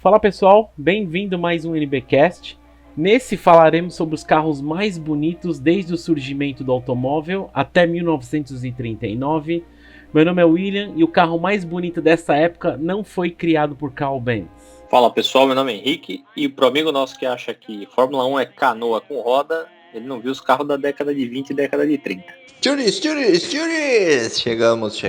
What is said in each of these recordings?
Fala pessoal, bem-vindo a mais um NBcast. Nesse falaremos sobre os carros mais bonitos desde o surgimento do automóvel até 1939. Meu nome é William e o carro mais bonito dessa época não foi criado por Carl Benz. Fala pessoal, meu nome é Henrique e pro amigo nosso que acha que Fórmula 1 é canoa com roda, ele não viu os carros da década de 20 e década de 30. Tchuris! Chegamos,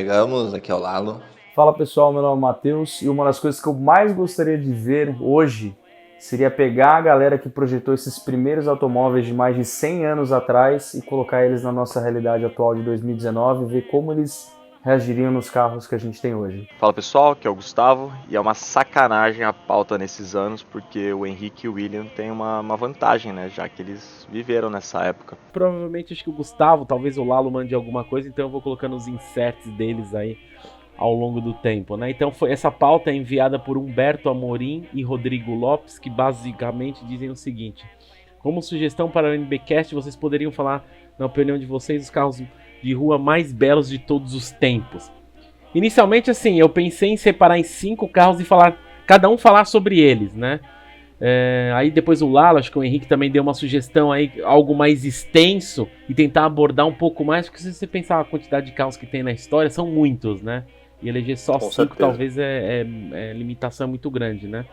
aqui é o Lalo. Fala pessoal, meu nome é Matheus e uma das coisas que eu mais gostaria de ver hoje seria pegar a galera que projetou esses primeiros automóveis de mais de 100 anos atrás e colocar eles na nossa realidade atual de 2019 e ver como eles reagiriam nos carros que a gente tem hoje. Fala pessoal, aqui é o Gustavo e é uma sacanagem a pauta nesses anos porque o Henrique e o William têm uma vantagem, né, já que eles viveram nessa época. Provavelmente acho que o Gustavo, talvez o Lalo mande alguma coisa, então eu vou colocando os inserts deles aí ao longo do tempo, né? Então essa pauta é enviada por Humberto Amorim e Rodrigo Lopes, que basicamente dizem o seguinte: como sugestão para o NBcast, vocês poderiam falar, na opinião de vocês, os carros de rua mais belos de todos os tempos. Inicialmente, assim, eu pensei em separar em 5 carros e falar, cada um falar sobre eles, né? Aí depois o Lalo, acho que o Henrique também deu uma sugestão aí, algo mais extenso e tentar abordar um pouco mais, porque se você pensar a quantidade de carros que tem na história, são muitos, né? E eleger só 5 talvez limitação muito grande, né?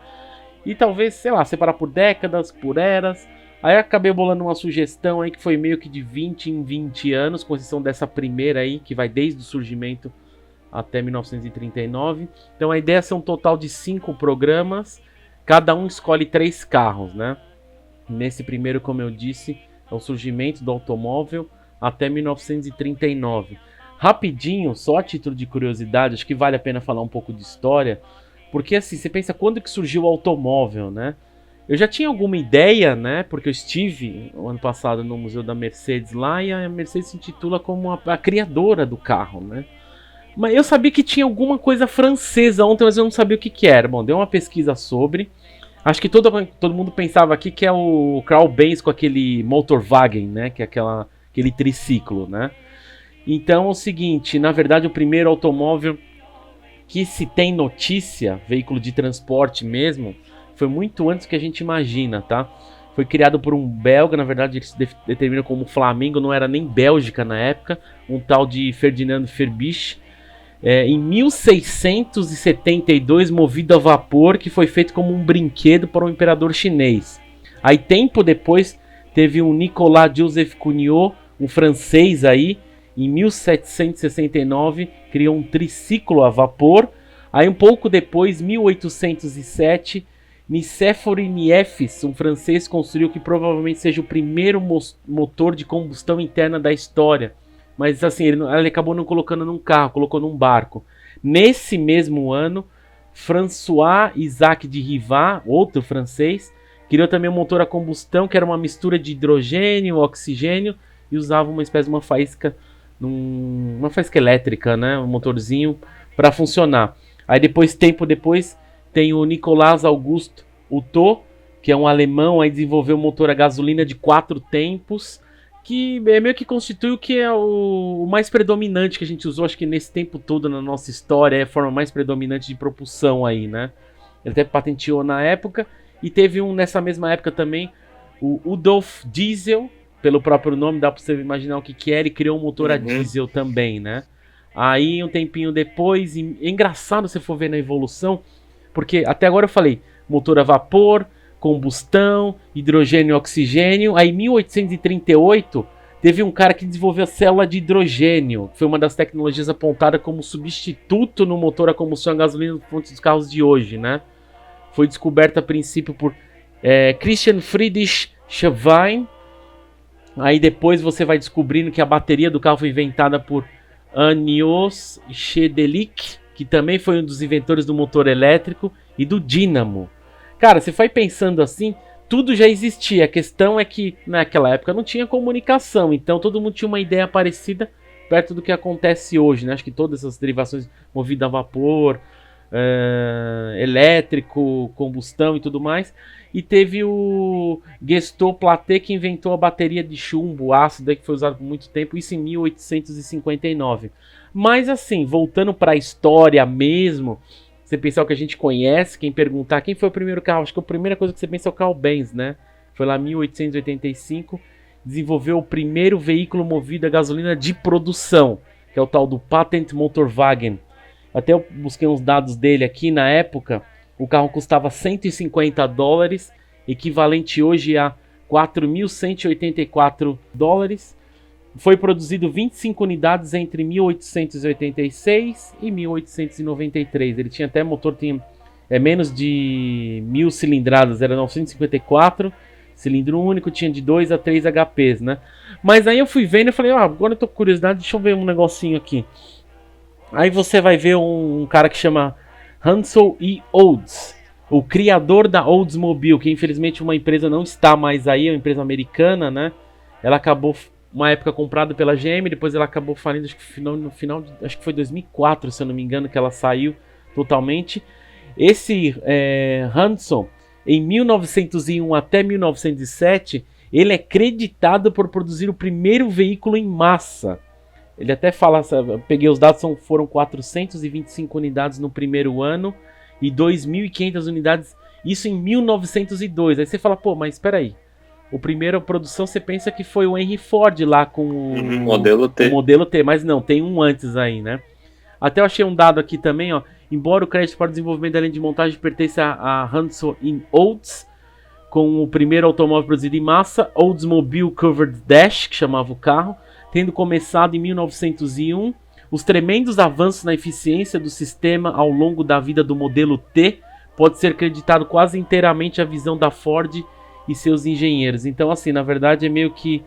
E talvez, sei lá, separar por décadas, por eras. Aí acabei bolando uma sugestão aí que foi meio que de 20 em 20 anos, com exceção dessa primeira aí, que vai desde o surgimento até 1939. Então a ideia é ser um total de 5 programas, cada um escolhe 3 carros, né? Nesse primeiro, como eu disse, é o surgimento do automóvel até 1939. Rapidinho, só a título de curiosidade, acho que vale a pena falar um pouco de história, porque assim, você pensa quando que surgiu o automóvel, né? Eu já tinha alguma ideia, né? Porque eu estive o ano passado no Museu da Mercedes lá e a Mercedes se intitula como a criadora do carro, né? Mas eu sabia que tinha alguma coisa francesa ontem, mas eu não sabia o que era. Bom, dei uma pesquisa sobre. Acho que todo mundo pensava aqui que é o Carl Benz com aquele Motorwagen, né? Que é aquele triciclo, né? Então é o seguinte, na verdade o primeiro automóvel que se tem notícia, veículo de transporte mesmo, foi muito antes do que a gente imagina, tá? Foi criado por um belga, na verdade ele se determina como Flamengo, não era nem Bélgica na época, um tal de Ferdinand Ferbich, em 1672, movido a vapor, que foi feito como um brinquedo para o imperador chinês. Aí tempo depois teve um Nicolas Joseph Cugnot, um francês aí, em 1769, criou um triciclo a vapor. Aí um pouco depois, 1807, Nicéphore Niépce, um francês, construiu que provavelmente seja o primeiro motor de combustão interna da história. Mas assim, ele acabou não colocando num carro, colocou num barco. Nesse mesmo ano, François Isaac de Rivaz, outro francês, criou também um motor a combustão, que era uma mistura de hidrogênio, oxigênio, e usava uma espécie de uma faísca elétrica, né? Um motorzinho para funcionar. Aí depois, tempo depois, tem o Nicolas Auguste Otto, que é um alemão, aí desenvolveu um motor a gasolina de 4 tempos, que meio que constitui o que é o mais predominante que a gente usou, acho que nesse tempo todo na nossa história, é a forma mais predominante de propulsão aí, né? Ele até patenteou na época, e teve nessa mesma época também, o Rudolf Diesel, pelo próprio nome, dá pra você imaginar o que é, ele criou um motor a diesel também, né? Aí, um tempinho depois, é engraçado se for ver na evolução, porque até agora eu falei, motor a vapor, combustão, hidrogênio e oxigênio. Aí, em 1838, teve um cara que desenvolveu a célula de hidrogênio, que foi uma das tecnologias apontadas como substituto no motor a combustão a gasolina dos carros de hoje, né? Foi descoberta a princípio por Christian Friedrich Schaeffwein. Aí depois você vai descobrindo que a bateria do carro foi inventada por Anios Chedelik, que também foi um dos inventores do motor elétrico e do dínamo. Cara, você foi pensando assim, tudo já existia. A questão é que naquela época não tinha comunicação, então todo mundo tinha uma ideia parecida perto do que acontece hoje, né? Acho que todas essas derivações movidas a vapor, elétrico, combustão e tudo mais. E teve o Gaston Platé, que inventou a bateria de chumbo ácido, que foi usado por muito tempo, isso em 1859. Mas assim, voltando para a história mesmo, você pensar o que a gente conhece, quem perguntar quem foi o primeiro carro, acho que a primeira coisa que você pensa é o Carl Benz, né? Foi lá em 1885, desenvolveu o primeiro veículo movido a gasolina de produção, que é o tal do Patent Motorwagen. Até eu busquei uns dados dele aqui, na época, o carro custava $150, equivalente hoje a 4.184 dólares. Foi produzido 25 unidades entre 1886 e 1893. Ele tinha até motor, tinha menos de 1.000 cilindradas, era 954, cilindro único, tinha de 2 a 3 HPs, né? Mas aí eu fui vendo e falei, agora eu tô com curiosidade, deixa eu ver um negocinho aqui. Aí você vai ver um cara que chama Hansel E. Olds, o criador da Oldsmobile, que infelizmente uma empresa não está mais aí, é uma empresa americana, né? Ela acabou uma época comprada pela GM, depois ela acabou falindo, acho que no final, acho que foi 2004, se eu não me engano, que ela saiu totalmente. Esse Hansel, em 1901 até 1907, ele é creditado por produzir o primeiro veículo em massa. Ele até fala, eu peguei os dados, foram 425 unidades no primeiro ano e 2.500 unidades, isso em 1902. Aí você fala, pô, mas espera aí. O primeiro produção você pensa que foi o Henry Ford lá com o modelo T, mas não, tem um antes aí, né? Até eu achei um dado aqui também, ó. Embora o crédito para o desenvolvimento da linha de montagem pertença a Hansel e Olds, com o primeiro automóvel produzido em massa, Oldsmobile Covered Dash, que chamava o carro, tendo começado em 1901, os tremendos avanços na eficiência do sistema ao longo da vida do modelo T pode ser creditado quase inteiramente à visão da Ford e seus engenheiros. Então, assim, na verdade é meio que...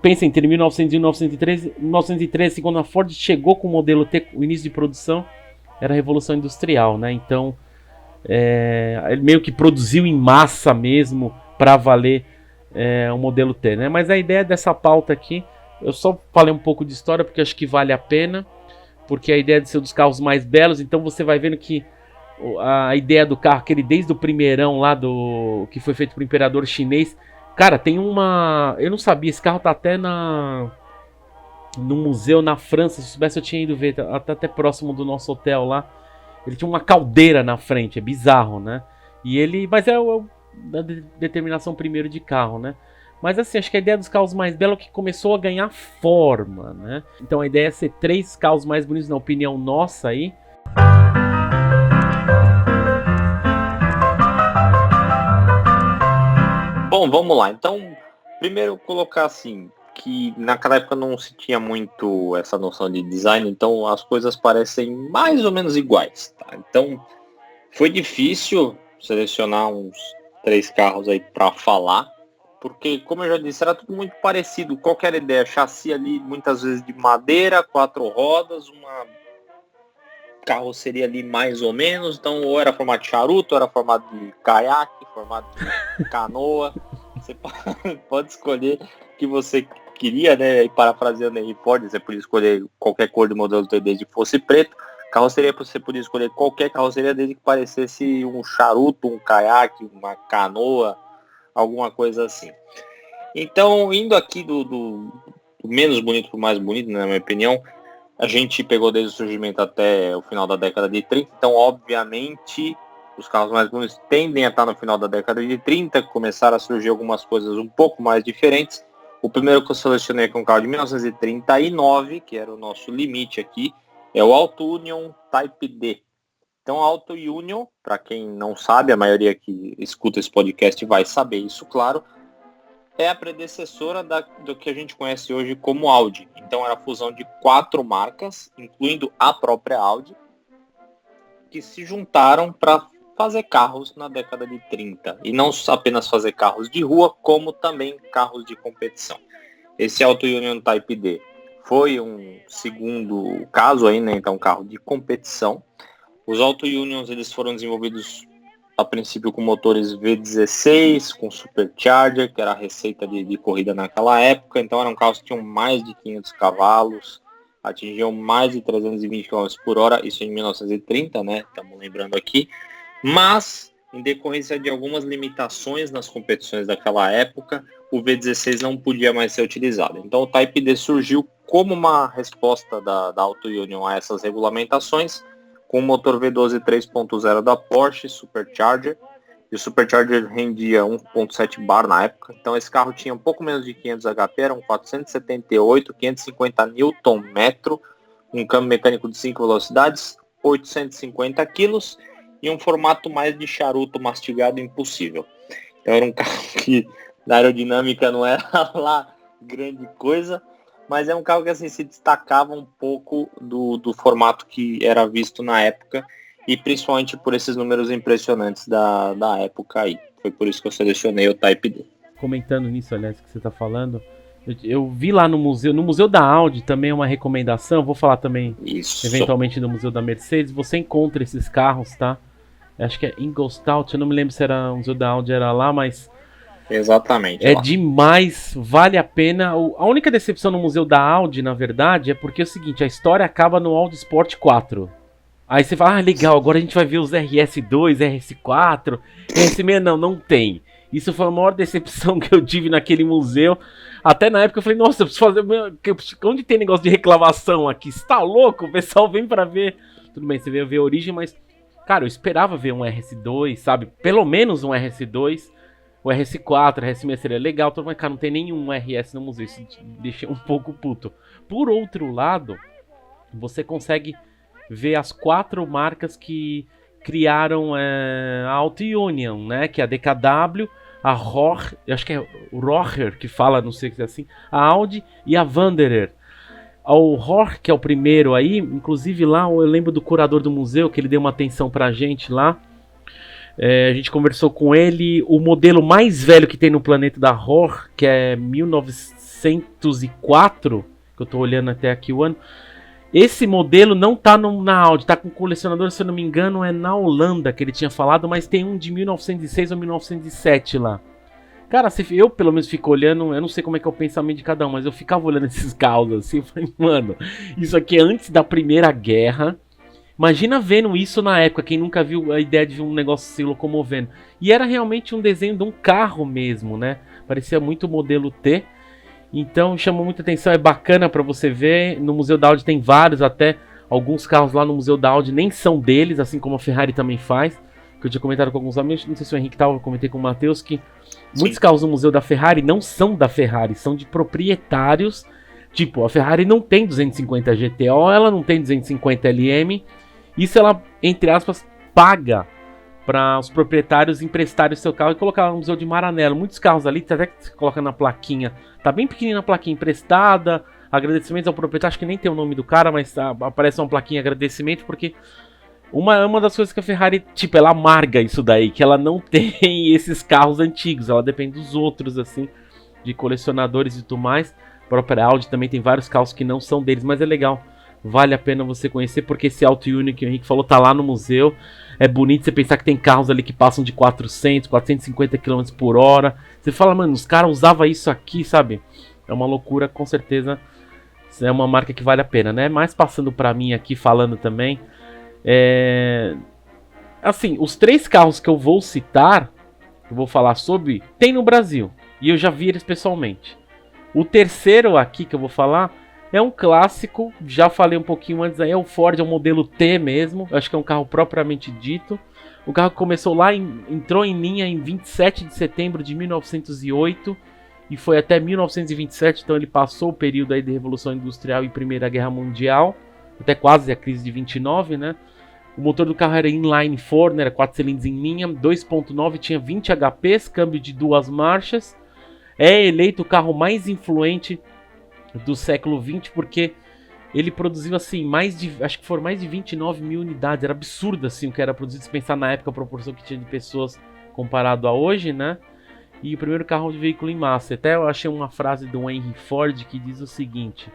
pensa entre 1901 e 1903, assim, quando a Ford chegou com o modelo T, o início de produção, era a Revolução Industrial, né? Então, ele meio que produziu em massa mesmo para valer o modelo T, né? Mas a ideia dessa pauta aqui, eu só falei um pouco de história porque acho que vale a pena, porque a ideia de ser um dos carros mais belos, então você vai vendo que a ideia do carro, aquele desde o primeirão lá que foi feito pro imperador chinês, cara, tem uma... Eu não sabia, esse carro tá até no museu na França, se soubesse eu tinha ido ver, tá até próximo do nosso hotel lá. Ele tinha uma caldeira na frente, é bizarro, né? Mas é da determinação primeiro de carro, né? Mas assim, acho que a ideia dos carros mais belos é que começou a ganhar forma, né? Então a ideia é ser 3 carros mais bonitos, na opinião nossa aí. Bom, vamos lá. Então, primeiro colocar assim, que naquela época não se tinha muito essa noção de design, então as coisas parecem mais ou menos iguais, tá? Então, foi difícil selecionar uns 3 carros aí para falar, porque, como eu já disse, era tudo muito parecido. Qualquer ideia, chassi ali, muitas vezes de madeira, 4 rodas, uma carroceria ali mais ou menos, então ou era formato de charuto, ou era formato de caiaque, formato de canoa. Você pode escolher o que você queria, né? E parafraseando Henry Ford, você podia escolher qualquer cor do modelo T desde que fosse preto. Carroceria, você podia escolher qualquer carroceria desde que parecesse um charuto, um caiaque, uma canoa, alguma coisa assim. Então, indo aqui do menos bonito para o mais bonito, né, na minha opinião, a gente pegou desde o surgimento até o final da década de 30, então, obviamente, os carros mais bonitos tendem a estar no final da década de 30, começaram a surgir algumas coisas um pouco mais diferentes. O primeiro que eu selecionei aqui é um carro de 1939, que era o nosso limite aqui, é o Auto Union Type D. Então, a Auto Union, para quem não sabe, a maioria que escuta esse podcast vai saber isso, claro, é a predecessora do que a gente conhece hoje como Audi. Então, era a fusão de 4 marcas, incluindo a própria Audi, que se juntaram para fazer carros na década de 30. E não apenas fazer carros de rua, como também carros de competição. Esse Auto Union Type D foi um segundo caso aí, né? Então, carro de competição. Os Auto Unions, eles foram desenvolvidos a princípio com motores V16, com Supercharger, que era a receita de corrida naquela época. Então eram carros que tinham mais de 500 cavalos, atingiam mais de 320 km por hora, isso em 1930, né? Estamos lembrando aqui. Mas, em decorrência de algumas limitações nas competições daquela época, o V16 não podia mais ser utilizado. Então o Type D surgiu como uma resposta da Auto Union a essas regulamentações, com o motor V12 3.0 da Porsche Supercharger. E o Supercharger rendia 1.7 bar na época. Então esse carro tinha um pouco menos de 500 HP, eram 478, 550 Nm, um câmbio mecânico de 5 velocidades, 850 kg e um formato mais de charuto mastigado impossível. Então era um carro que na aerodinâmica não era lá grande coisa, mas é um carro que assim se destacava um pouco do formato que era visto na época, e principalmente por esses números impressionantes da época aí. Foi por isso que eu selecionei o Type D. Comentando nisso, aliás, que você tá falando, eu vi lá no Museu da Audi também é uma recomendação, vou falar também Isso. eventualmente no Museu da Mercedes, você encontra esses carros, tá? Acho que é Ingolstadt, eu não me lembro se era o Museu da Audi, era lá, mas Exatamente. é demais, vale a pena. A única decepção no Museu da Audi, na verdade, é porque é o seguinte, a história acaba no Audi Sport 4. Aí você fala, legal, agora a gente vai ver os RS2, RS4, RS6, não tem. Isso foi a maior decepção que eu tive naquele museu. Até na época eu falei, nossa, eu preciso fazer... Onde tem negócio de reclamação aqui? Você tá louco? O pessoal vem pra ver... Tudo bem, você veio ver a origem, mas... Cara, eu esperava ver um RS2, sabe? Pelo menos um RS2. O RS4, RS6 seria legal. Mas, cara, não tem nenhum RS no museu. Isso deixa um pouco puto. Por outro lado, você consegue ver as 4 marcas que criaram a Auto Union, né? Que é a DKW, a Rohr, acho que é o Rocher que fala, não sei se é assim, a Audi e a Wanderer. O Rohr, que é o primeiro aí, inclusive lá eu lembro do curador do museu, que ele deu uma atenção pra gente lá. A gente conversou com ele, o modelo mais velho que tem no planeta da Rohr, que é 1904, que eu tô olhando até aqui o ano. Esse modelo não tá na Audi, tá com colecionador, se eu não me engano, é na Holanda que ele tinha falado, mas tem um de 1906 ou 1907 lá. Cara, eu pelo menos fico olhando, eu não sei como é que é o pensamento de cada um, mas eu ficava olhando esses carros assim, eu falei, mano, isso aqui é antes da Primeira Guerra. Imagina vendo isso na época, quem nunca viu a ideia de um negócio se locomovendo. E era realmente um desenho de um carro mesmo, né? Parecia muito o modelo T. Então chamou muita atenção, é bacana pra você ver. No Museu da Audi tem vários, até alguns carros lá no Museu da Audi nem são deles, assim como a Ferrari também faz. Que eu tinha comentado com alguns amigos, não sei se o Henrique estava, eu comentei com o Matheus, que muitos carros no Museu da Ferrari não são da Ferrari, são de proprietários. Tipo, a Ferrari não tem 250 GTO, ela não tem 250 LM. Isso ela, entre aspas, paga para os proprietários emprestarem o seu carro e colocar no Museu de Maranello. Muitos carros ali, até que você coloca na plaquinha, tá bem pequenininha a plaquinha emprestada, agradecimentos ao proprietário, acho que nem tem o nome do cara, mas aparece uma plaquinha agradecimento, porque uma das coisas que a Ferrari, tipo, ela amarga isso daí, que ela não tem esses carros antigos, ela depende dos outros, assim, de colecionadores e tudo mais. A própria Audi também tem vários carros que não são deles, mas é legal. Vale a pena você conhecer, porque esse Auto Union que o Henrique falou tá lá no museu. É bonito você pensar que tem carros ali que passam de 400, 450 km por hora. Você fala, mano, os caras usavam isso aqui, sabe? É uma loucura, com certeza. É uma marca que vale a pena, né? Mas passando pra mim aqui, falando também. Assim, os 3 carros que eu vou citar, que eu vou falar sobre, tem no Brasil. E eu já vi eles pessoalmente. O terceiro aqui que eu vou falar é um clássico, já falei um pouquinho antes aí, é o Ford, é o modelo T mesmo, acho que é um carro propriamente dito. O carro começou lá, entrou em linha em 27 de setembro de 1908 e foi até 1927, então ele passou o período aí de Revolução Industrial e Primeira Guerra Mundial, até quase a crise de 29, né? O motor do carro era inline 4, né? Era 4 cilindros em linha, 2.9, tinha 20 HPs, câmbio de 2 marchas. É eleito o carro mais influente do século XX, porque ele produziu assim, acho que foram mais de 29 mil unidades, era absurdo assim o que era produzido, se pensar na época a proporção que tinha de pessoas comparado a hoje, né? E o primeiro carro de veículo em massa. Até eu achei uma frase do Henry Ford que diz o seguinte: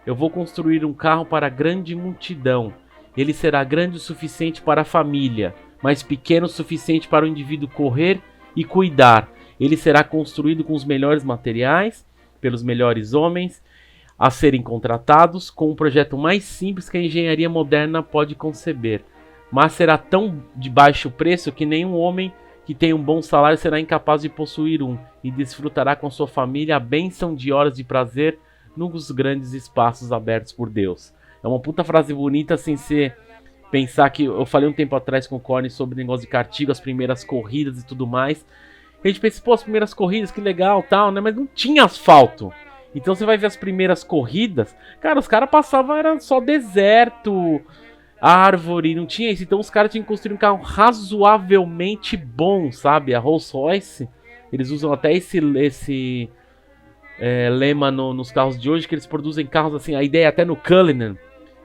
eu vou construir um carro para a grande multidão, ele será grande o suficiente para a família, mas pequeno o suficiente para o indivíduo correr e cuidar. Ele será construído com os melhores materiais, pelos melhores homens a serem contratados, com um projeto mais simples que a engenharia moderna pode conceber. Mas será tão de baixo preço que nenhum homem que tem um bom salário será incapaz de possuir um, e desfrutará com sua família a bênção de horas de prazer nos grandes espaços abertos por Deus. É uma puta frase bonita sem ser pensar que eu falei um tempo atrás com o Corny sobre o negócio de Cartigo, as primeiras corridas e tudo mais. A gente pensa, pô, as primeiras corridas, que legal, tal, né? Mas não tinha asfalto. Então você vai ver as primeiras corridas, cara, os caras passavam, era só deserto, árvore, não tinha isso. Então os caras tinham que construir um carro razoavelmente bom, sabe? A Rolls-Royce, eles usam até esse lema nos carros de hoje, que eles produzem carros assim, a ideia até no Cullinan,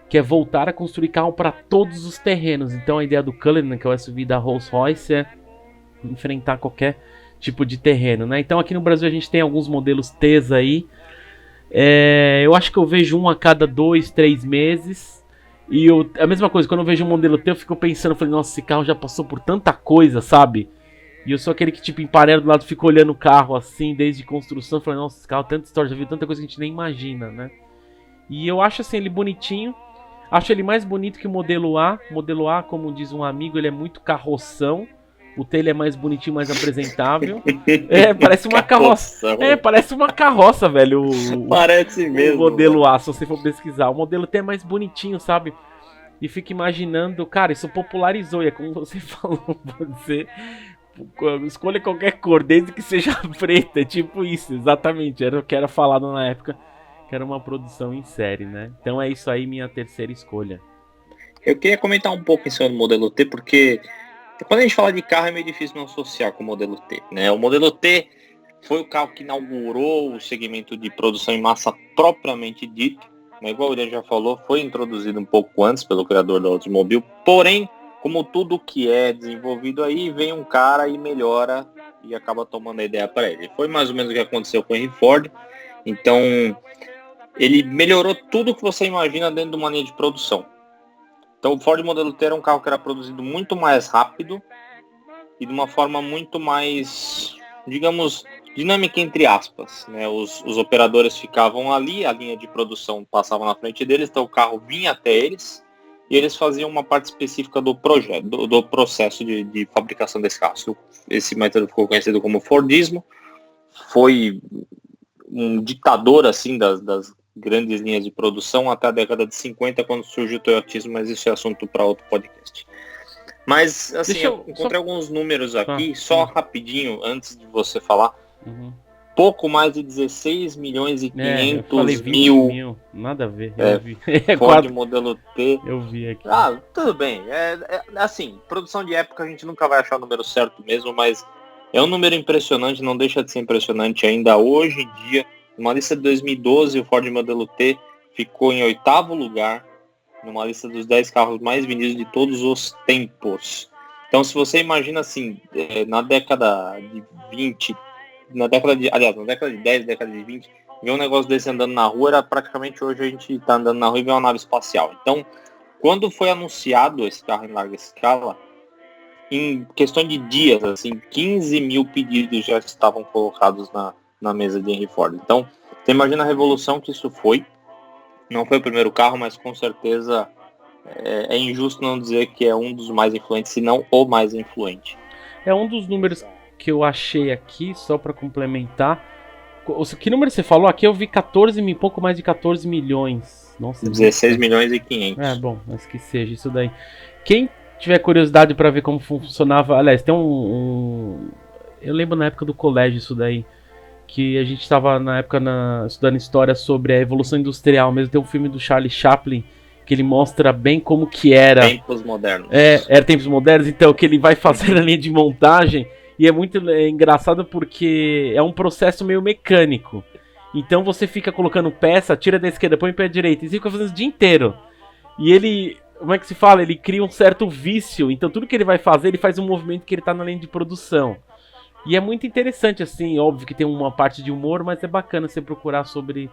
que é voltar a construir carro para todos os terrenos. Então a ideia do Cullinan, que é o SUV da Rolls-Royce, é enfrentar qualquer tipo de terreno, né? Então aqui no Brasil a gente tem alguns modelos T's aí. Eu acho que eu vejo um a cada 2, 3 meses. E a mesma coisa, quando eu vejo um modelo T, eu fico pensando, falei, nossa, esse carro já passou por tanta coisa, sabe? E eu sou aquele que, tipo, emparelho do lado, fica olhando o carro assim, desde construção, falei, nossa, esse carro tanta história, já viu tanta coisa que a gente nem imagina, né? E eu acho assim ele bonitinho. Acho ele mais bonito que o modelo A. O modelo A, como diz um amigo, ele é muito carroção. O T ele é mais bonitinho, mais apresentável. Parece uma carroça. Parece uma carroça, velho. Parece mesmo. O modelo A, se você for pesquisar. O modelo T é mais bonitinho, sabe? E fica imaginando, cara, isso popularizou. E é como você falou, você escolha qualquer cor, desde que seja preta. Tipo isso, exatamente. Era o que era falado na época, que era uma produção em série, né? Então é isso aí, minha terceira escolha. Eu queria comentar um pouco em cima do modelo T, porque quando a gente fala de carro é meio difícil não associar com o modelo T, né? O modelo T foi o carro que inaugurou o segmento de produção em massa propriamente dito, né? Igual o William já falou, foi introduzido um pouco antes pelo criador do automóvel, porém, como tudo que é desenvolvido aí, vem um cara e melhora e acaba tomando a ideia para ele. Foi mais ou menos o que aconteceu com o Henry Ford. Então, ele melhorou tudo que você imagina dentro de uma linha de produção. Então o Ford Modelo T era um carro que era produzido muito mais rápido e de uma forma muito mais, digamos, dinâmica entre aspas, né? Os operadores ficavam ali, a linha de produção passava na frente deles, então o carro vinha até eles e eles faziam uma parte específica do projeto, do processo de fabricação desse carro. Esse método ficou conhecido como Fordismo, foi um ditador assim das grandes linhas de produção até a década de 50, quando surgiu o toyotismo, mas isso é assunto para outro podcast. Mas, assim, eu encontrei alguns números aqui, só rapidinho, antes de você falar. Uhum. Pouco mais de 16 milhões e 500 mil. Nada a ver, eu vi. Ford Modelo T. Eu vi aqui. Tudo bem. Assim, produção de época a gente nunca vai achar o número certo mesmo, mas é um número impressionante, não deixa de ser impressionante ainda hoje em dia. Numa lista de 2012, o Ford Modelo T ficou em 8º lugar, numa lista dos 10 carros mais vendidos de todos os tempos. Então, se você imagina assim, na década de 20, na década de 10, década de 20, ver um negócio desse andando na rua, era praticamente hoje a gente tá andando na rua e vê uma nave espacial. Então, quando foi anunciado esse carro em larga escala, em questão de dias, assim, 15 mil pedidos já estavam colocados na mesa de Henry Ford. Então, você imagina a revolução que isso foi. Não foi o primeiro carro, mas com certeza é injusto não dizer que é um dos mais influentes, se não o mais influente. É um dos números que eu achei aqui, só para complementar. Que número você falou? Aqui eu vi pouco mais de 14 milhões. Nossa, 16 milhões e 500. Bom, mas que seja isso daí. Quem tiver curiosidade para ver como funcionava, aliás, tem eu lembro na época do colégio isso daí, que a gente estava na época estudando história sobre a evolução industrial mesmo. Tem um filme do Charlie Chaplin que ele mostra bem como que era. Tempos modernos. Era tempos modernos, então, que ele vai fazer a linha de montagem. E é muito engraçado porque é um processo meio mecânico. Então você fica colocando peça, tira da esquerda, põe pé direito, e fica fazendo o dia inteiro. E ele, como é que se fala? Ele cria um certo vício. Então tudo que ele vai fazer, ele faz um movimento que ele tá na linha de produção. E é muito interessante, assim, óbvio que tem uma parte de humor, mas é bacana você procurar sobre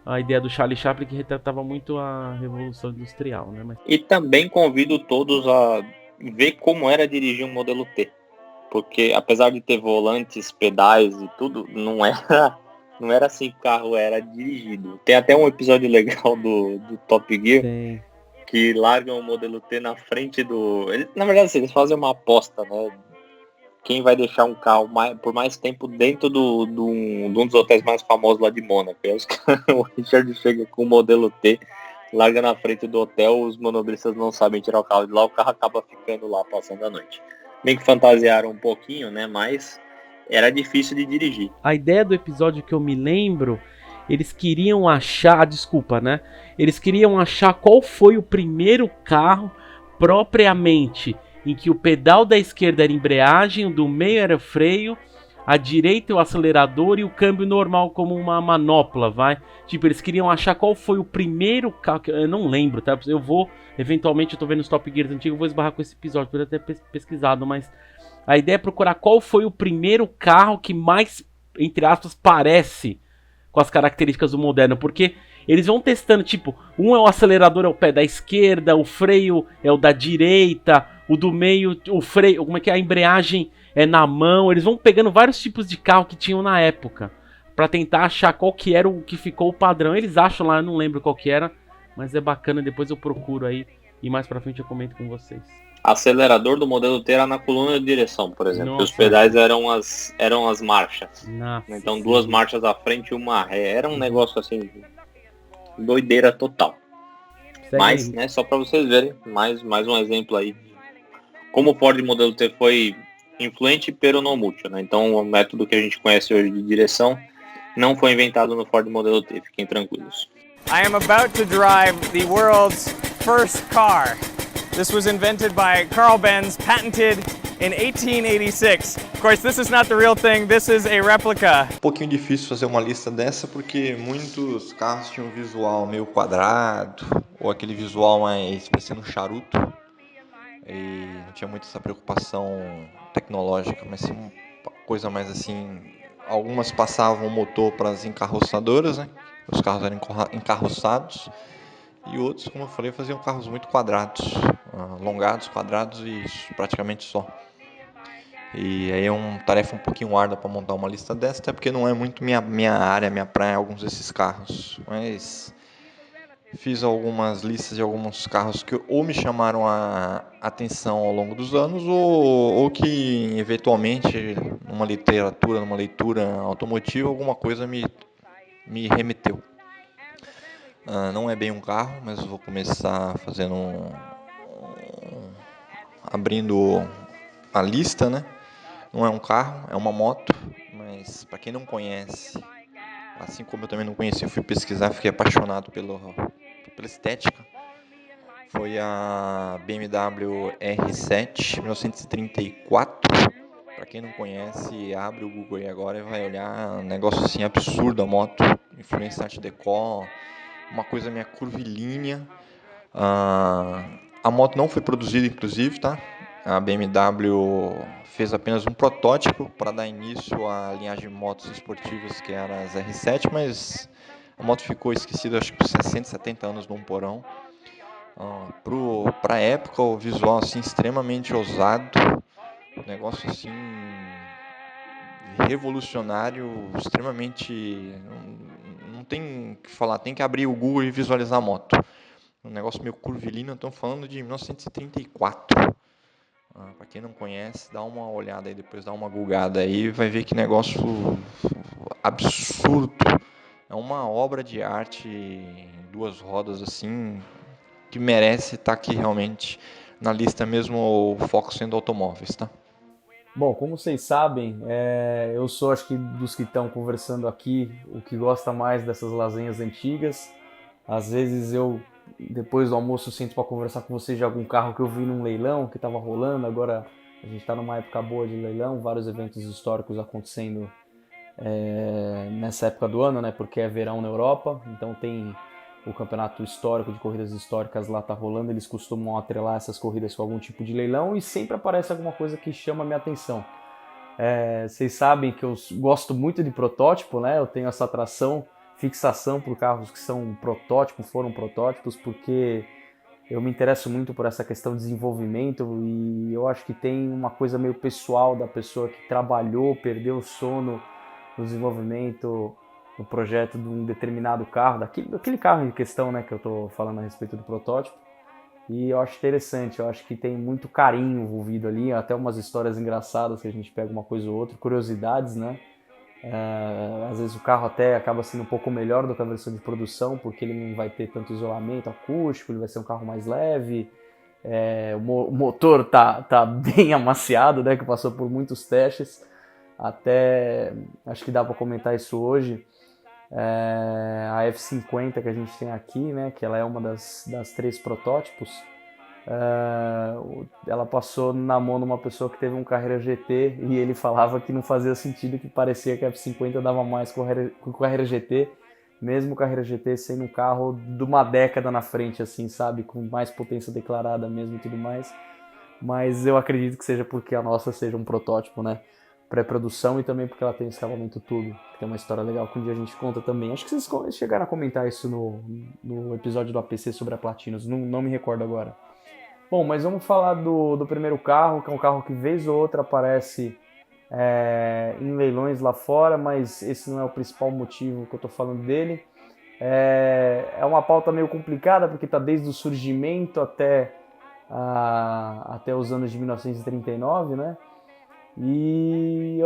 a ideia do Charlie Chaplin, que retratava muito a Revolução Industrial, né? E também convido todos a ver como era dirigir um Modelo T. Porque apesar de ter volantes, pedais e tudo, não era assim que o carro era dirigido. Tem até um episódio legal do Top Gear, Sim. Que largam o Modelo T na frente do... Na verdade, assim, eles fazem uma aposta, né? Quem vai deixar um carro por mais tempo dentro de um dos hotéis mais famosos lá de Mônaco. O Richard chega com o Modelo T, larga na frente do hotel, os manobristas não sabem tirar o carro de lá, o carro acaba ficando lá passando a noite. Meio que fantasiaram um pouquinho, né? Mas era difícil de dirigir. A ideia do episódio que eu me lembro, eles queriam achar, desculpa, né? Eles queriam achar qual foi o primeiro carro propriamente em que o pedal da esquerda era embreagem, o do meio era freio, a direita o acelerador e o câmbio normal como uma manopla, vai? Tipo, eles queriam achar qual foi o primeiro carro, eu não lembro, tá? Eu vou, eventualmente, eu tô vendo os Top Gears antigos, eu vou esbarrar com esse episódio, poderia ter pesquisado, mas a ideia é procurar qual foi o primeiro carro que mais, entre aspas, parece com as características do moderno, porque eles vão testando, tipo, um é o acelerador, é o pé da esquerda, o freio é o da direita, o do meio, o freio, como é que é, a embreagem é na mão, eles vão pegando vários tipos de carro que tinham na época, pra tentar achar qual que era o que ficou o padrão. Eles acham lá, eu não lembro qual que era, mas é bacana, depois eu procuro aí, e mais pra frente eu comento com vocês. Acelerador do modelo T era na coluna de direção, por exemplo. Nossa. Os pedais eram as marchas. Nossa, Então sim. 2 marchas à frente e uma ré. Era um negócio assim, doideira total. Segue Mas, aí. né, só para vocês verem, mais um exemplo aí. Como o Ford modelo T foi influente, pero não mútil, né? Então o método que a gente conhece hoje de direção não foi inventado no Ford modelo T, fiquem tranquilos. I am about to drive the world's first car. This was invented by Carl Benz, patented in 1886. Of course, this is not the real thing, this is a replica. Um pouquinho difícil fazer uma lista dessa porque muitos carros tinham um visual meio quadrado ou aquele visual mais parecendo um charuto e não tinha muito essa preocupação tecnológica, mas sim uma coisa mais assim. Algumas passavam o motor para as encarroçadoras, né? Os carros eram encarroçados, e outros, como eu falei, faziam carros muito quadrados, alongados, quadrados e praticamente só. E aí é uma tarefa um pouquinho árdua para montar uma lista dessa, até porque não é muito minha área, minha praia, alguns desses carros. Mas fiz algumas listas de alguns carros que ou me chamaram a atenção ao longo dos anos, ou que eventualmente numa leitura automotiva, alguma coisa me remeteu. Não é bem um carro, mas eu vou começar fazendo abrindo a lista, né? Não é um carro, é uma moto, mas para quem não conhece, assim como eu também não conheci, eu fui pesquisar, fiquei apaixonado pela estética. Foi a BMW R7 1934. Para quem não conhece, abre o Google aí agora e vai olhar, um negócio assim absurdo a moto, influência Art Deco, uma coisa meio curvilínea. A moto não foi produzida, inclusive, tá? A BMW fez apenas um protótipo para dar início à linhagem de motos esportivas que eram as R7, mas a moto ficou esquecida, acho que por 60, 70 anos num porão. Para a época, o visual assim, extremamente ousado, um negócio assim revolucionário, extremamente, não tem o que falar, tem que abrir o Google e visualizar a moto. Um negócio meio curvilíneo, estamos falando de 1934. Para quem não conhece, dá uma olhada aí depois, dá uma googada aí, vai ver que negócio absurdo. É uma obra de arte em 2 rodas assim, que merece estar aqui realmente na lista, mesmo o foco sendo automóveis, tá? Bom, como vocês sabem, eu sou, acho que dos que estão conversando aqui, o que gosta mais dessas lasanhas antigas. Às vezes eu, depois do almoço, sinto para conversar com vocês de algum carro que eu vi num leilão que estava rolando. Agora a gente está numa época boa de leilão, vários eventos históricos acontecendo nessa época do ano, né? Porque é verão na Europa, então tem o campeonato histórico de corridas históricas lá tá rolando. Eles costumam atrelar essas corridas com algum tipo de leilão e sempre aparece alguma coisa que chama a minha atenção. Vocês sabem que eu gosto muito de protótipo, né? Eu tenho essa atração, fixação por carros que são protótipos, foram protótipos, porque eu me interesso muito por essa questão de desenvolvimento e eu acho que tem uma coisa meio pessoal da pessoa que trabalhou, perdeu o sono no desenvolvimento, no projeto de um determinado carro, daquele carro em questão, né, que eu estou falando a respeito do protótipo. E eu acho interessante, eu acho que tem muito carinho envolvido ali, até umas histórias engraçadas que a gente pega uma coisa ou outra, curiosidades, né? Às vezes o carro até acaba sendo um pouco melhor do que a versão de produção, porque ele não vai ter tanto isolamento acústico, ele vai ser um carro mais leve. O motor tá bem amaciado, né, que passou por muitos testes. Até acho que dá para comentar isso hoje. A F50 que a gente tem aqui, né, que ela é uma das 3 protótipos, ela passou na mão de uma pessoa que teve um Carrera GT e ele falava que não fazia sentido, que parecia que a F50 dava mais com o Carrera GT, mesmo o Carrera GT sendo um carro de uma década na frente, assim, sabe, com mais potência declarada mesmo e tudo mais. Mas eu acredito que seja porque a nossa seja um protótipo, né, pré-produção, e também porque ela tem escavamento tubo, que tem uma história legal que um dia a gente conta também. Acho que vocês chegaram a comentar isso no episódio do APC sobre a Platinos, não me recordo agora. Bom, mas vamos falar do primeiro carro, que é um carro que vez ou outra aparece em leilões lá fora, mas esse não é o principal motivo que eu estou falando dele. É uma pauta meio complicada, porque está desde o surgimento até os anos de 1939, né? E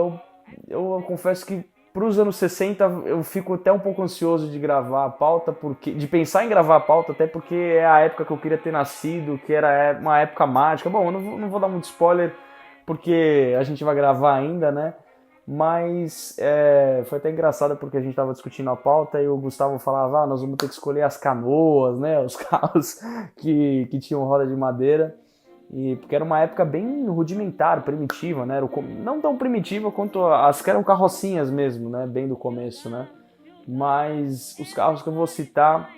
eu confesso que para os anos 60 eu fico até um pouco ansioso de gravar a pauta, de pensar em gravar a pauta, até porque é a época que eu queria ter nascido, que era uma época mágica. Bom, eu não vou dar muito spoiler, porque a gente vai gravar ainda, né? Mas foi até engraçado, porque a gente estava discutindo a pauta e o Gustavo falava, nós vamos ter que escolher as canoas, né? Os carros que tinham roda de madeira. Porque era uma época bem rudimentar, primitiva, né? Não tão primitiva quanto as que eram carrocinhas mesmo, né? Bem do começo, né? Mas os carros que eu vou citar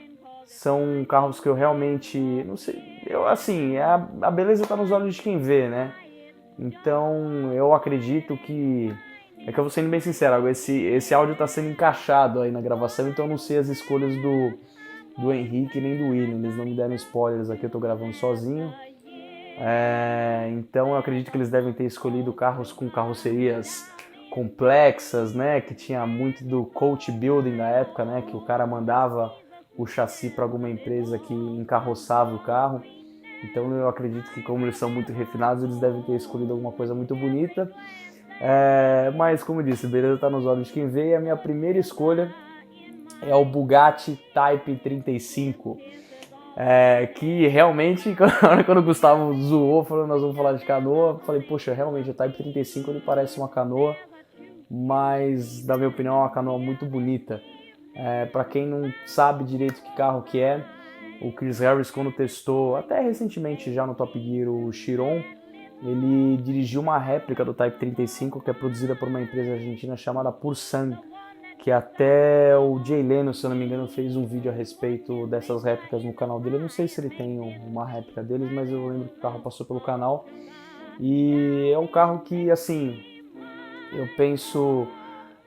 são carros que eu realmente, não sei, a beleza está nos olhos de quem vê, né? Então eu acredito que, que eu vou sendo bem sincero, esse áudio está sendo encaixado aí na gravação, então eu não sei as escolhas do Henrique nem do William, eles não me deram spoilers aqui, eu tô gravando sozinho. Então eu acredito que eles devem ter escolhido carros com carrocerias complexas, né, que tinha muito do coach building da época, né, que o cara mandava o chassi para alguma empresa que encarroçava o carro. Então eu acredito que, como eles são muito refinados, eles devem ter escolhido alguma coisa muito bonita. Mas como eu disse, beleza tá nos olhos de quem vê. E a minha primeira escolha é o Bugatti Type 35. Que realmente, quando o Gustavo zoou, falando nós vamos falar de canoa, eu falei, poxa, realmente o Type 35 ele parece uma canoa, mas na minha opinião é uma canoa muito bonita. Para quem não sabe direito que carro que é, o Chris Harris, quando testou, até recentemente já no Top Gear, o Chiron, ele dirigiu uma réplica do Type 35 que é produzida por uma empresa argentina chamada Pursan, que até o Jay Leno, se eu não me engano, fez um vídeo a respeito dessas réplicas no canal dele. Eu não sei se ele tem uma réplica deles, mas eu lembro que o carro passou pelo canal. E é um carro que, assim, eu penso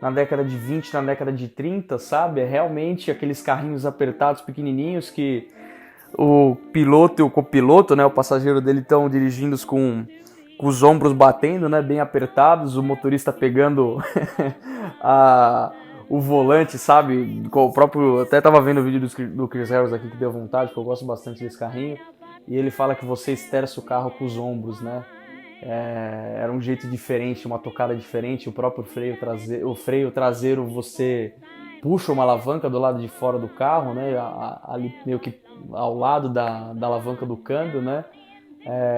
na década de 20, na década de 30, sabe? É realmente aqueles carrinhos apertados, pequenininhos, que o piloto e o copiloto, né, o passageiro dele, estão dirigindo com os ombros batendo, né, bem apertados, o motorista pegando o volante, sabe? O próprio, até tava vendo o vídeo do Chris Harris aqui, que deu vontade, porque eu gosto bastante desse carrinho, e ele fala que você esterça o carro com os ombros, né? Era um jeito diferente, uma tocada diferente, o próprio freio traseiro você puxa uma alavanca do lado de fora do carro, né? Ali meio que ao lado da alavanca do câmbio, né?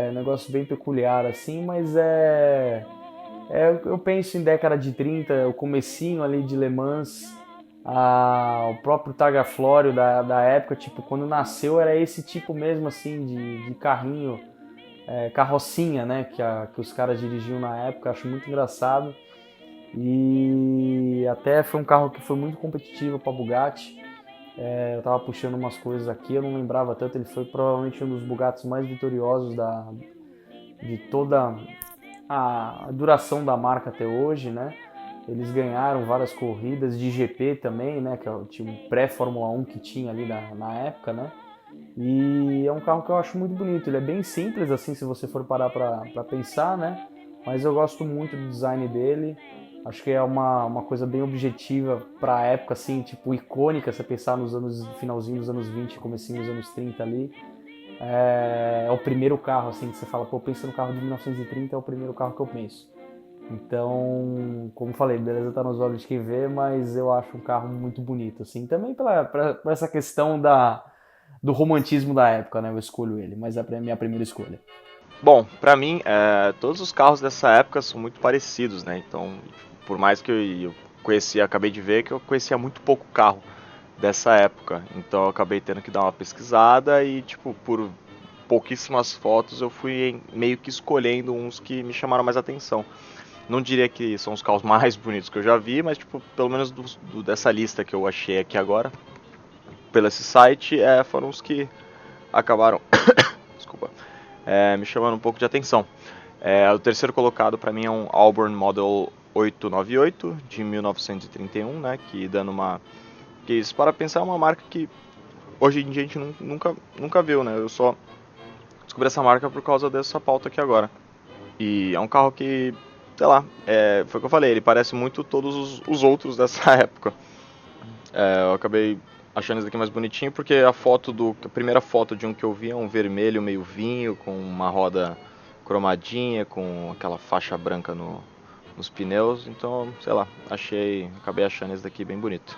Um negócio bem peculiar assim, mas eu penso em década de 30, o comecinho ali de Le Mans, o próprio Targa Florio da época, tipo, quando nasceu era esse tipo mesmo assim de carrinho, carrocinha, né, que os caras dirigiam na época. Acho muito engraçado, e até foi um carro que foi muito competitivo para Bugatti. Eu tava puxando umas coisas aqui, eu não lembrava tanto, ele foi provavelmente um dos Bugattis mais vitoriosos de toda a duração da marca até hoje, né? Eles ganharam várias corridas de GP também, né? Que é o tipo pré-Fórmula 1 que tinha ali na época, né? E é um carro que eu acho muito bonito. Ele é bem simples, assim, se você for parar pra pensar, né? Mas eu gosto muito do design dele. Acho que é uma coisa bem objetiva pra época, assim, tipo, icônica, se pensar finalzinho dos anos 20, comecinho dos anos 30 ali. É o primeiro carro, assim, que você fala, pô, pensa no carro de 1930, é o primeiro carro que eu penso. Então, como falei, beleza tá nos olhos de quem vê, mas eu acho um carro muito bonito, assim. Também por essa questão do romantismo da época, né? Eu escolho ele, mas é a minha primeira escolha. Bom, pra mim, todos os carros dessa época são muito parecidos, né? Então, por mais que eu conhecia, acabei de ver que eu conhecia muito pouco carro dessa época. Então eu acabei tendo que dar uma pesquisada e, tipo, por pouquíssimas fotos eu fui meio que escolhendo uns que me chamaram mais atenção. Não diria que são os carros mais bonitos que eu já vi, mas, tipo, pelo menos dessa lista que eu achei aqui agora, pelo esse site, foram os que acabaram desculpa, me chamando um pouco de atenção. O terceiro colocado para mim é um Auburn Model 898 de 1931, né, que dando que isso, para pensar, é uma marca que hoje em dia a gente nunca viu, né? Eu só descobri essa marca por causa dessa pauta aqui agora. E é um carro que, sei lá, foi o que eu falei, ele parece muito todos os outros dessa época. Eu acabei achando esse daqui mais bonitinho porque a primeira foto de um que eu vi é um vermelho meio vinho, com uma roda cromadinha, com aquela faixa branca nos pneus. Então, sei lá, acabei achando esse daqui bem bonito.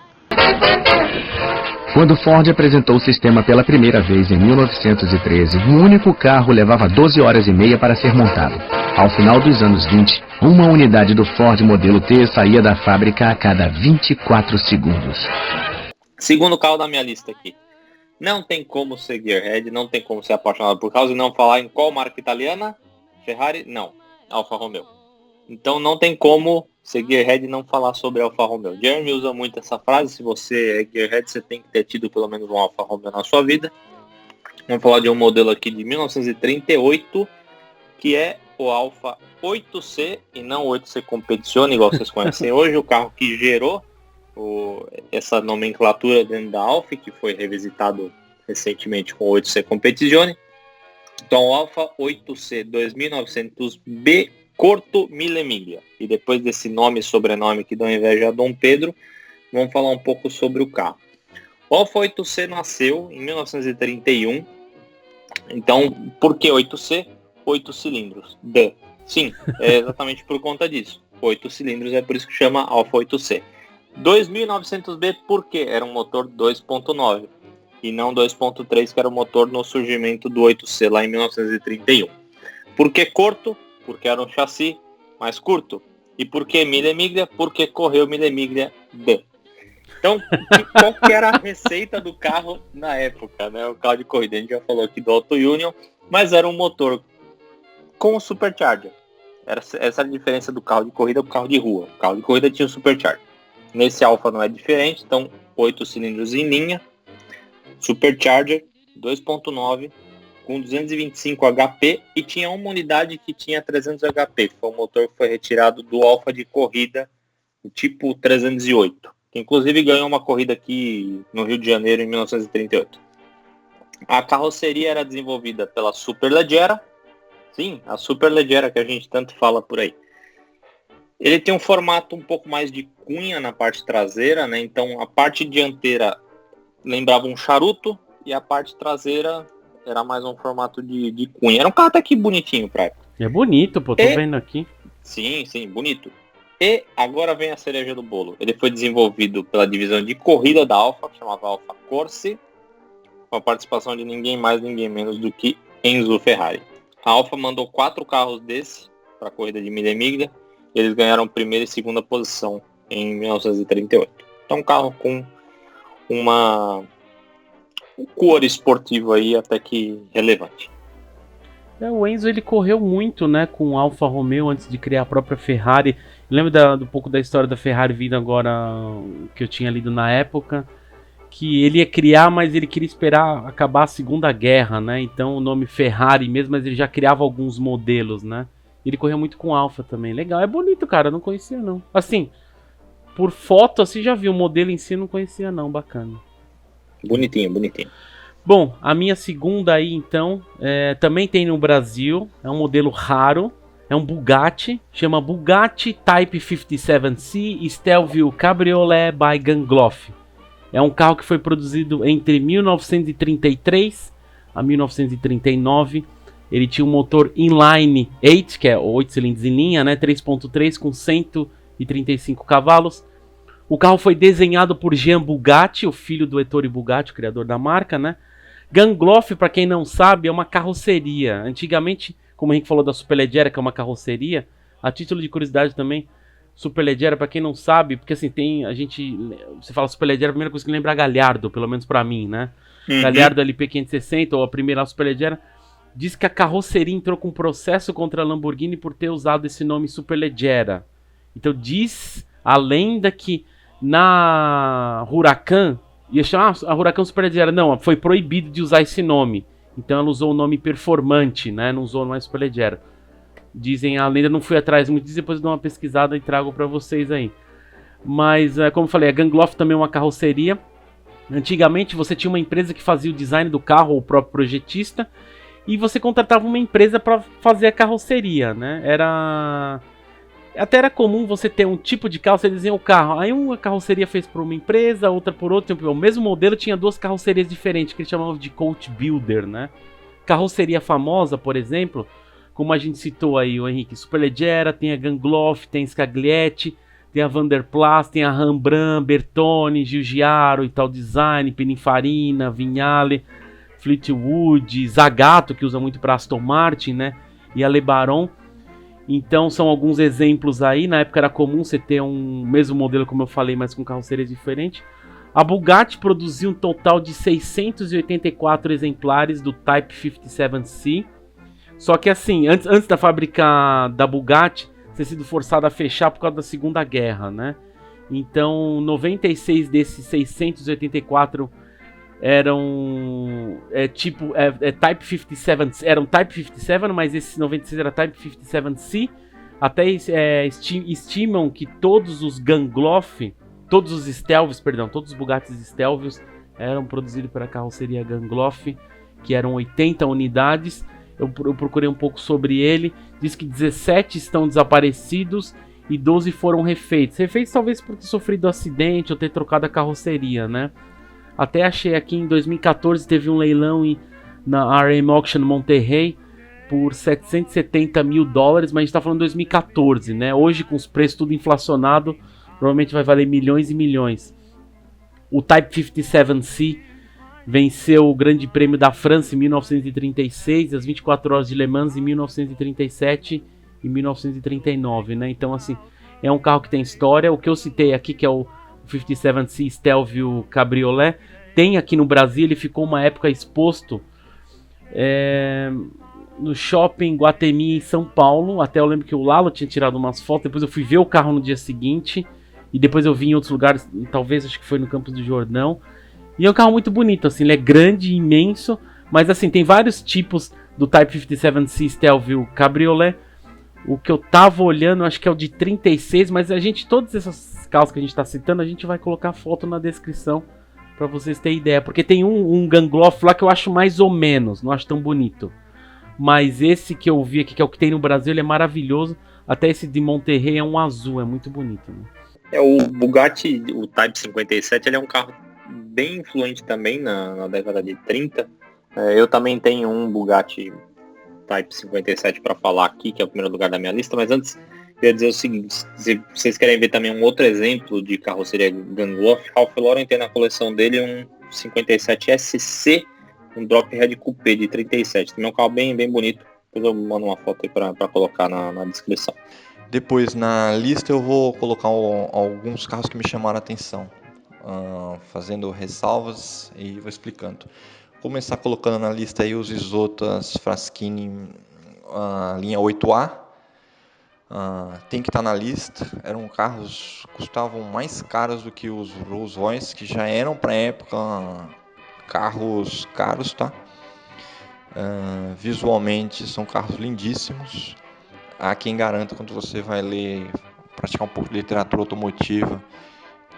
Quando Ford apresentou o sistema pela primeira vez em 1913, o único carro levava 12 horas e meia para ser montado. Ao final dos anos 20, uma unidade do Ford modelo T saía da fábrica a cada 24 segundos. Segundo carro da minha lista aqui. Não tem como ser gearhead, não tem como ser apaixonado por carros e não falar em qual marca italiana? Ferrari? Não. Alfa Romeo. Então não tem como ser gearhead e não falar sobre Alfa Romeo. Jeremy usa muito essa frase, se você é gearhead, você tem que ter tido pelo menos um Alfa Romeo na sua vida. Vamos falar de um modelo aqui de 1938, que é o Alfa 8C, e não 8C Competizione, igual vocês conhecem hoje, o carro que gerou essa nomenclatura dentro da Alfa, que foi revisitado recentemente com o 8C Competizione. Então, o Alfa 8C 2900B Corto Mille Miglia. E depois desse nome e sobrenome que dão inveja a Dom Pedro, vamos falar um pouco sobre o carro. O Alfa 8C nasceu em 1931. Então, por que 8C? 8 cilindros. Sim, é exatamente por conta disso. 8 cilindros, é por isso que chama Alfa 8C. 2900B porque era um motor 2.9 e não 2.3, que era o motor no surgimento do 8C lá em 1931. Por que Corto? Porque era um chassi mais curto. E por que Mille Miglia? Porque correu Mille Miglia D. Então, qual que era a receita do carro na época, né? O carro de corrida, a gente já falou aqui do Auto Union, mas era um motor com supercharger. Essa era a diferença do carro de corrida para o carro de rua. O carro de corrida tinha um supercharger. Nesse Alfa não é diferente, então 8 cilindros em linha, supercharger, 2.9, com 225 HP, e tinha uma unidade que tinha 300 HP, que foi um motor que foi retirado do Alfa de corrida, do tipo 308, que inclusive ganhou uma corrida aqui no Rio de Janeiro em 1938. A carroceria era desenvolvida pela Superleggera, sim, a Superleggera que a gente tanto fala por aí. Ele tem um formato um pouco mais de cunha na parte traseira, né? Então a parte dianteira lembrava um charuto e a parte traseira era mais um formato de cunha. Era um carro até que bonitinho pra época. É bonito, pô, tô vendo aqui. Sim, bonito. E agora vem a cereja do bolo. Ele foi desenvolvido pela divisão de corrida da Alfa, que chamava Alfa Corse, com a participação de ninguém mais, ninguém menos do que Enzo Ferrari. A Alfa mandou 4 carros desse para a corrida de Mille Miglia. Eles ganharam primeira e segunda posição em 1938. Então um carro com um cor esportivo aí até que relevante. O Enzo, ele correu muito, né, com o Alfa Romeo antes de criar a própria Ferrari. Lembra um pouco da história da Ferrari vindo agora, que eu tinha lido na época, que ele ia criar, mas ele queria esperar acabar a Segunda Guerra, né? Então o nome Ferrari mesmo, mas ele já criava alguns modelos, né? Ele correu muito com Alfa também. Legal, é bonito, cara, eu não conhecia não. Assim, por foto, assim, já vi o modelo em si, não conhecia não, bacana. Bonitinho. Bom, a minha segunda aí, então, também tem no Brasil, é um modelo raro, é um Bugatti, chama Bugatti Type 57C Stelvio Cabriolet by Gangloff. É um carro que foi produzido entre 1933 a 1939. Ele tinha um motor inline 8, que é 8 cilindros em linha, né? 3.3 com 135 cavalos. O carro foi desenhado por Jean Bugatti, o filho do Ettore Bugatti, o criador da marca, né? Gangloff, para quem não sabe, é uma carroceria. Antigamente, como a gente falou da Superleggera, que é uma carroceria, a título de curiosidade também, Superleggera, para quem não sabe, porque assim, você fala Superleggera, a primeira coisa que lembra é Gallardo, pelo menos para mim, né? Gallardo LP 560, ou a primeira Superleggera, diz que a carroceria entrou com um processo contra a Lamborghini por ter usado esse nome Superleggera. Então diz a lenda que na Huracan ia chamar a Huracan Superleggera. Não, foi proibido de usar esse nome. Então ela usou o nome Performante, né? Não usou mais Superleggera. Dizem, a lenda, não fui atrás muito disso, depois eu dou uma pesquisada e trago para vocês aí. Mas, como eu falei, a Gangloff também é uma carroceria. Antigamente você tinha uma empresa que fazia o design do carro, ou o próprio projetista, e você contratava uma empresa para fazer a carroceria, né? Até era comum você ter um tipo de carro, você desenha o carro. Aí uma carroceria fez por uma empresa, outra por outra. O mesmo modelo tinha duas carrocerias diferentes, que eles chamavam de coach builder, né? Carroceria famosa, por exemplo, como a gente citou aí, o Henrique, Superleggera, tem a Gangloff, tem a Scaglietti, tem a Vanderplas, tem a Rembrandt, Bertone, Giugiaro, Ital Design, Pininfarina, Vignale, Fleetwood, Zagato, que usa muito para Aston Martin, né? E a Le Baron. Então são alguns exemplos aí. Na época era comum você ter um mesmo modelo, como eu falei, mas com carroceria diferente. A Bugatti produziu um total de 684 exemplares do Type 57C. Só que assim, antes da fábrica da Bugatti ter sido forçada a fechar por causa da Segunda Guerra, né? Então 96 desses 684 eram Type 57, eram Type 57, mas esses 96 era Type 57C. Até estimam que todos os Gangloff, todos os Bugattis Stelvios eram produzidos pela carroceria Gangloff, que eram 80 unidades. Eu procurei um pouco sobre ele, diz que 17 estão desaparecidos e 12 foram refeitos. Refeitos talvez por ter sofrido acidente ou ter trocado a carroceria, né? Até achei aqui em 2014 teve um leilão na RM Auction Monterrey por $770 mil, mas a gente tá falando de 2014, né? Hoje com os preços tudo inflacionado, provavelmente vai valer milhões e milhões. O Type 57C venceu o Grande Prêmio da França em 1936, as 24 Horas de Le Mans em 1937 e 1939, né? Então assim, é um carro que tem história. O que eu citei aqui, que é o 57C Stelvio Cabriolet, tem aqui no Brasil. Ele ficou uma época exposto no shopping Guatemi em São Paulo. Até eu lembro que o Lalo tinha tirado umas fotos. Depois eu fui ver o carro no dia seguinte, e depois eu vi em outros lugares, talvez acho que foi no Campos do Jordão. E é um carro muito bonito, assim, ele é grande, imenso, mas assim, tem vários tipos do Type 57C Stelvio Cabriolet. O que eu tava olhando, acho que é o de 36, mas todos esses carros que a gente tá citando, a gente vai colocar foto na descrição pra vocês terem ideia. Porque tem um Gangloff lá que eu acho mais ou menos, não acho tão bonito. Mas esse que eu vi aqui, que é o que tem no Brasil, ele é maravilhoso. Até esse de Monterrey é um azul, é muito bonito, né? O Bugatti, o Type 57, ele é um carro bem influente também na década de 30. Eu também tenho um Bugatti Type 57 para falar aqui, que é o primeiro lugar da minha lista, mas antes eu ia dizer o seguinte: se vocês querem ver também um outro exemplo de carroceria Gangloff, Ralph Lauren tem na coleção dele um 57 SC, um Drop Head Coupé de 37, também é um carro bem, bem bonito. Depois eu mando uma foto aí para colocar na descrição. Depois na lista eu vou colocar alguns carros que me chamaram a atenção, fazendo ressalvas e vou explicando. Começar colocando na lista aí os Isotas Fraschini, a linha 8A. Tem que estar na lista. Eram carros que custavam mais caros do que os Rolls Royce, que já eram para a época carros caros, tá? Visualmente são carros lindíssimos. Há quem garanta, quando você vai ler, praticar um pouco de literatura automotiva,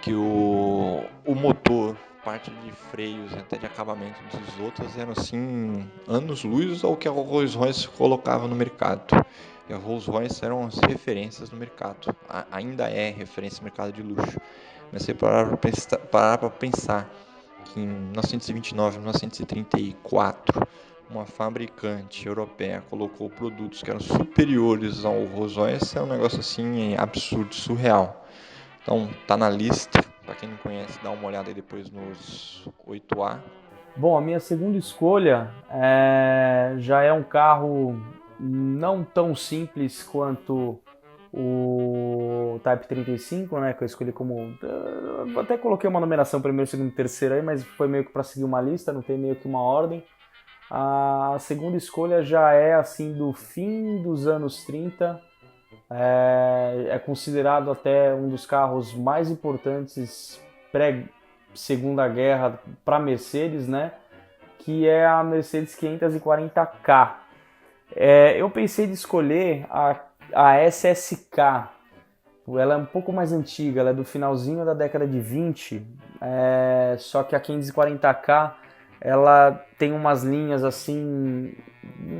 que o motor, parte de freios, até de acabamento dos outros, eram assim anos-luz ao que a Rolls Royce colocava no mercado. E a Rolls Royce eram as referências no mercado, ainda é referência no mercado de luxo. Mas você parar para pensar que em 1929, 1934, uma fabricante europeia colocou produtos que eram superiores ao Rolls-Royce, é um negócio assim absurdo, surreal. Então tá na lista, para quem não conhece, dá uma olhada aí depois nos 8A. Bom, a minha segunda escolha já é um carro não tão simples quanto o Type 35, né, que eu escolhi como... Eu até coloquei uma numeração primeiro, segundo e terceiro aí, mas foi meio que para seguir uma lista, não tem meio que uma ordem. A segunda escolha já é assim do fim dos anos 30, é considerado até um dos carros mais importantes pré-Segunda Guerra para Mercedes, né? Que é a Mercedes 540K. Eu pensei de escolher a SSK. Ela é um pouco mais antiga, ela é do finalzinho da década de 20, só que a 540K ela tem umas linhas assim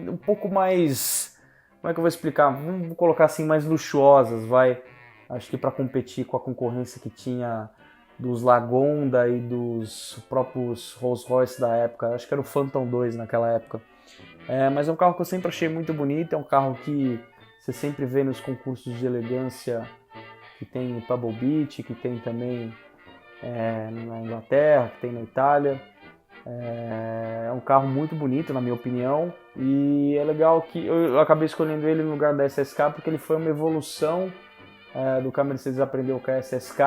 um pouco mais, como é que eu vou explicar? Vamos colocar assim, mais luxuosas, vai. Acho que para competir com a concorrência que tinha dos Lagonda e dos próprios Rolls-Royce da época. Acho que era o Phantom 2 naquela época. Mas é um carro que eu sempre achei muito bonito, é um carro que você sempre vê nos concursos de elegância, que tem em Pebble Beach, que tem também na Inglaterra, que tem na Itália. É um carro muito bonito, na minha opinião, e é legal que eu acabei escolhendo ele no lugar da SSK porque ele foi uma evolução do que a Mercedes aprendeu com a SSK.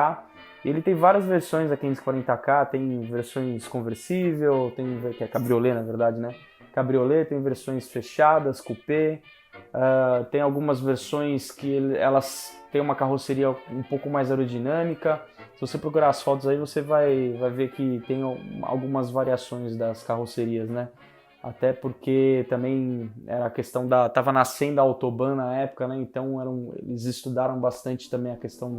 E ele tem várias versões da 540K, tem versões conversível, que é cabriolé na verdade, né? Cabriolé, tem versões fechadas, coupé, tem algumas versões que elas têm uma carroceria um pouco mais aerodinâmica. Se você procurar as fotos aí, você vai ver que tem algumas variações das carrocerias, né? Até porque também era a questão tava nascendo a Autobahn na época, né? Então eles estudaram bastante também a questão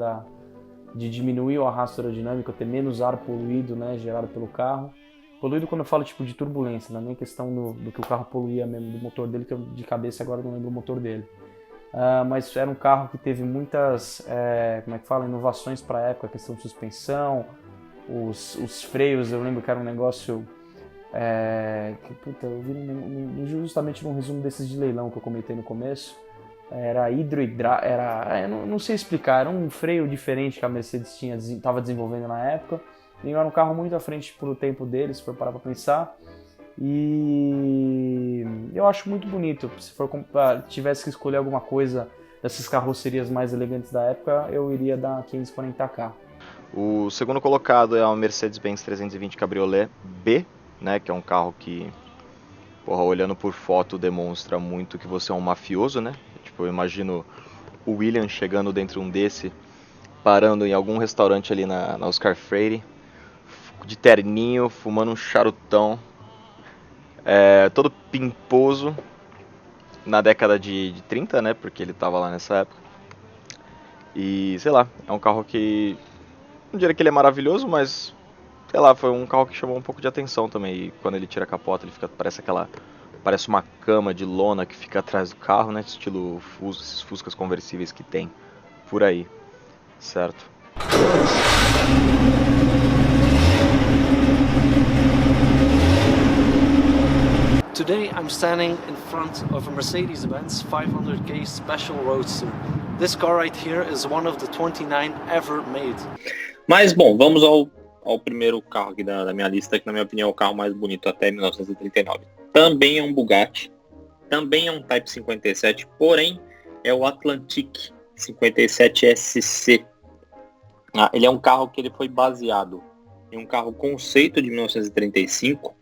de diminuir o arrasto aerodinâmico, ter menos ar poluído, né? Gerado pelo carro. Poluído quando eu falo tipo de turbulência, não é nem questão do que o carro poluía mesmo, do motor dele, que eu de cabeça agora não lembro o motor dele. Mas era um carro que teve muitas inovações para a época, a questão de suspensão, os freios. Eu lembro que era um negócio eu vi justamente num resumo desses de leilão que eu comentei no começo. Era eu não sei explicar, era um freio diferente que a Mercedes estava desenvolvendo na época, e era um carro muito à frente pro tempo dele, se for parar para pensar. E eu acho muito bonito. Se tivesse que escolher alguma coisa dessas carrocerias mais elegantes da época, eu iria dar 540K. O segundo colocado é a Mercedes-Benz 320 Cabriolet B, né, que é um carro que, olhando por foto, demonstra muito que você é um mafioso, né? Tipo, eu imagino o William chegando dentro de um desse, parando em algum restaurante ali na Oscar Freire, de terninho, fumando um charutão, todo pimposo, na década de 30, né, porque ele tava lá nessa época. E, sei lá, é um carro que, não diria que ele é maravilhoso, mas, sei lá, foi um carro que chamou um pouco de atenção também. E quando ele tira a capota, ele parece uma cama de lona que fica atrás do carro, né, estilo esses Fuscas conversíveis que tem por aí, certo? Today I'm standing in front of a Mercedes-Benz 500k Special Roadster. This car right here is one of the 29 ever made. Mas bom, vamos ao primeiro carro aqui da minha lista, que na minha opinião é o carro mais bonito até 1939. Também é um Bugatti, também é um Type 57, porém é o Atlantic 57 SC. Ele é um carro que ele foi baseado em um carro conceito de 1935,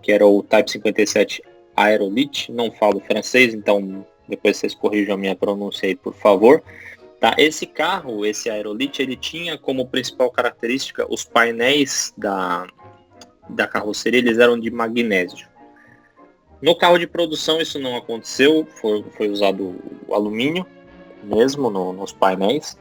que era o Type 57 Aerolite. Não falo francês, então depois vocês corrijam a minha pronúncia aí, por favor. Tá? Esse carro, esse Aerolite, ele tinha como principal característica os painéis da carroceria, eles eram de magnésio. No carro de produção isso não aconteceu, foi usado o alumínio mesmo nos painéis.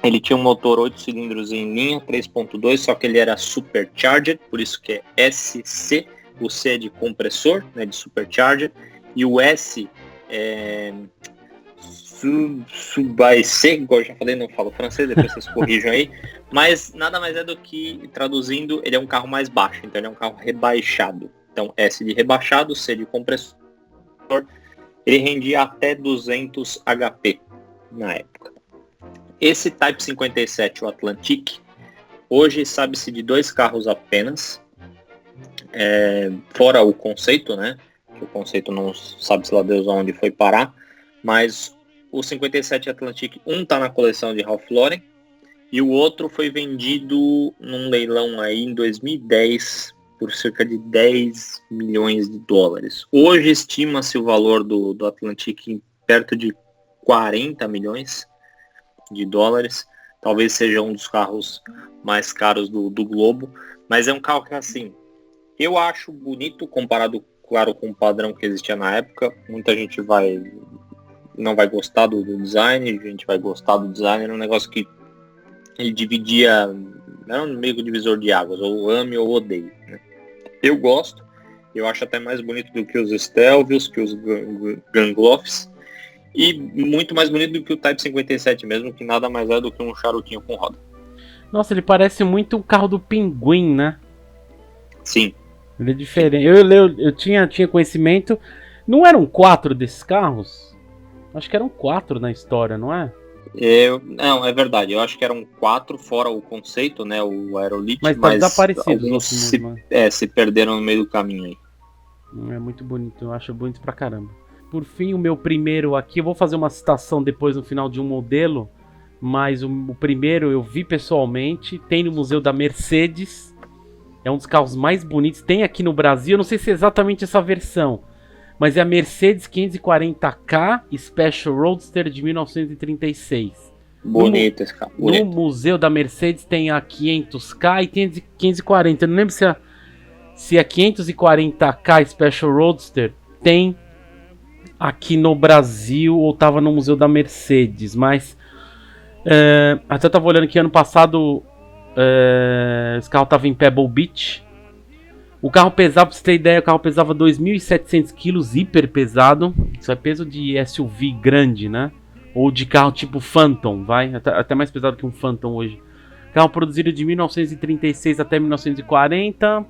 Ele tinha um motor 8 cilindros em linha, 3.2, só que ele era supercharged, por isso que é SC. O C é de compressor, né, de supercharged, e o S é sub-C, igual eu já falei, não falo francês, depois vocês corrijam aí. Mas nada mais é do que, traduzindo, ele é um carro mais baixo, então ele é um carro rebaixado. Então, S de rebaixado, C de compressor, ele rendia até 200 HP na época. Esse Type 57, o Atlantic, hoje sabe-se de 2 carros apenas, fora o conceito, né? O conceito não sabe-se lá Deus onde foi parar, mas o 57 Atlantic, um tá na coleção de Ralph Lauren, e o outro foi vendido num leilão aí em 2010 por cerca de 10 milhões de dólares. Hoje estima-se o valor do Atlantic em perto de 40 milhões de dólares. Talvez seja um dos carros mais caros do globo, mas é um carro que, assim, eu acho bonito comparado, claro, com o padrão que existia na época. Muita gente não vai gostar do design, a gente vai gostar do design. Era um negócio que ele dividia, era um meio divisor de águas, ou ame ou odeie, né? Eu gosto, eu acho até mais bonito do que os Stelvios, que os Gangloffs, e muito mais bonito do que o Type 57 mesmo, que nada mais é do que um charutinho com roda. Nossa, ele parece muito um carro do Pinguim, né? Sim. Ele é diferente. Eu tinha conhecimento. Não eram 4 desses carros? Acho que eram 4 na história, não é? Não, é verdade. Eu acho que eram 4 fora o conceito, né? O Aerolite, mas tá desaparecido. Alguns se perderam no meio do caminho aí. É muito bonito, eu acho bonito pra caramba. Por fim, o meu primeiro aqui, eu vou fazer uma citação depois no final de um modelo, mas o primeiro eu vi pessoalmente, tem no Museu da Mercedes, é um dos carros mais bonitos, tem aqui no Brasil, eu não sei se é exatamente essa versão, mas é a Mercedes 540K Special Roadster de 1936. Bonito esse carro. No Museu da Mercedes tem a 500K e tem a 540. Eu não lembro se a 540K Special Roadster tem aqui no Brasil ou estava no Museu da Mercedes. Mas até estava olhando que ano passado esse carro estava em Pebble Beach. O carro pesava, pra você ter ideia, o carro pesava 2.700 kg, hiper pesado. Isso é peso de SUV grande, né? Ou de carro tipo Phantom, vai? Até mais pesado que um Phantom hoje. Carro produzido de 1936 até 1940.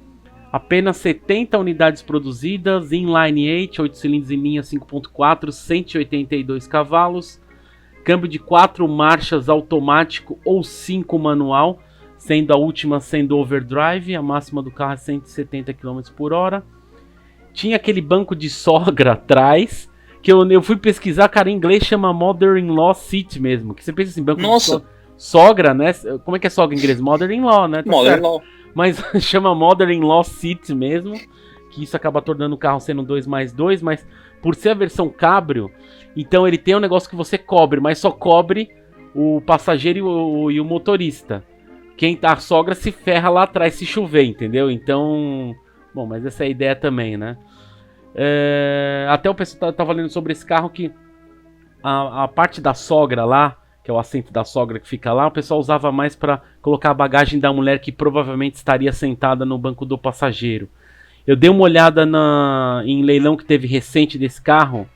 Apenas 70 unidades produzidas. Inline 8 cilindros em linha 5.4, 182 cavalos. Câmbio de 4 marchas automático ou 5 manual. Sendo a última sendo overdrive, a máxima do carro é 170 km por hora. Tinha aquele banco de sogra atrás, que eu fui pesquisar, cara, em inglês chama Mother-in-Law Seat mesmo. Que você pensa assim, banco de sogra, né? Como é que é sogra em inglês? Mother-in-law, né? Tá Mother-in-law. Mas chama Mother-in-Law Seat mesmo, que isso acaba tornando o carro sendo 2+2, mas por ser a versão cabrio, então ele tem um negócio que você cobre, mas só cobre o passageiro e o motorista. A sogra se ferra lá atrás se chover, entendeu? Então, bom, mas essa é a ideia também, né? Até o pessoal tava lendo sobre esse carro que a parte da sogra lá, que é o assento da sogra que fica lá, o pessoal usava mais para colocar a bagagem da mulher que provavelmente estaria sentada no banco do passageiro. Eu dei uma olhada em leilão que teve recente desse carro,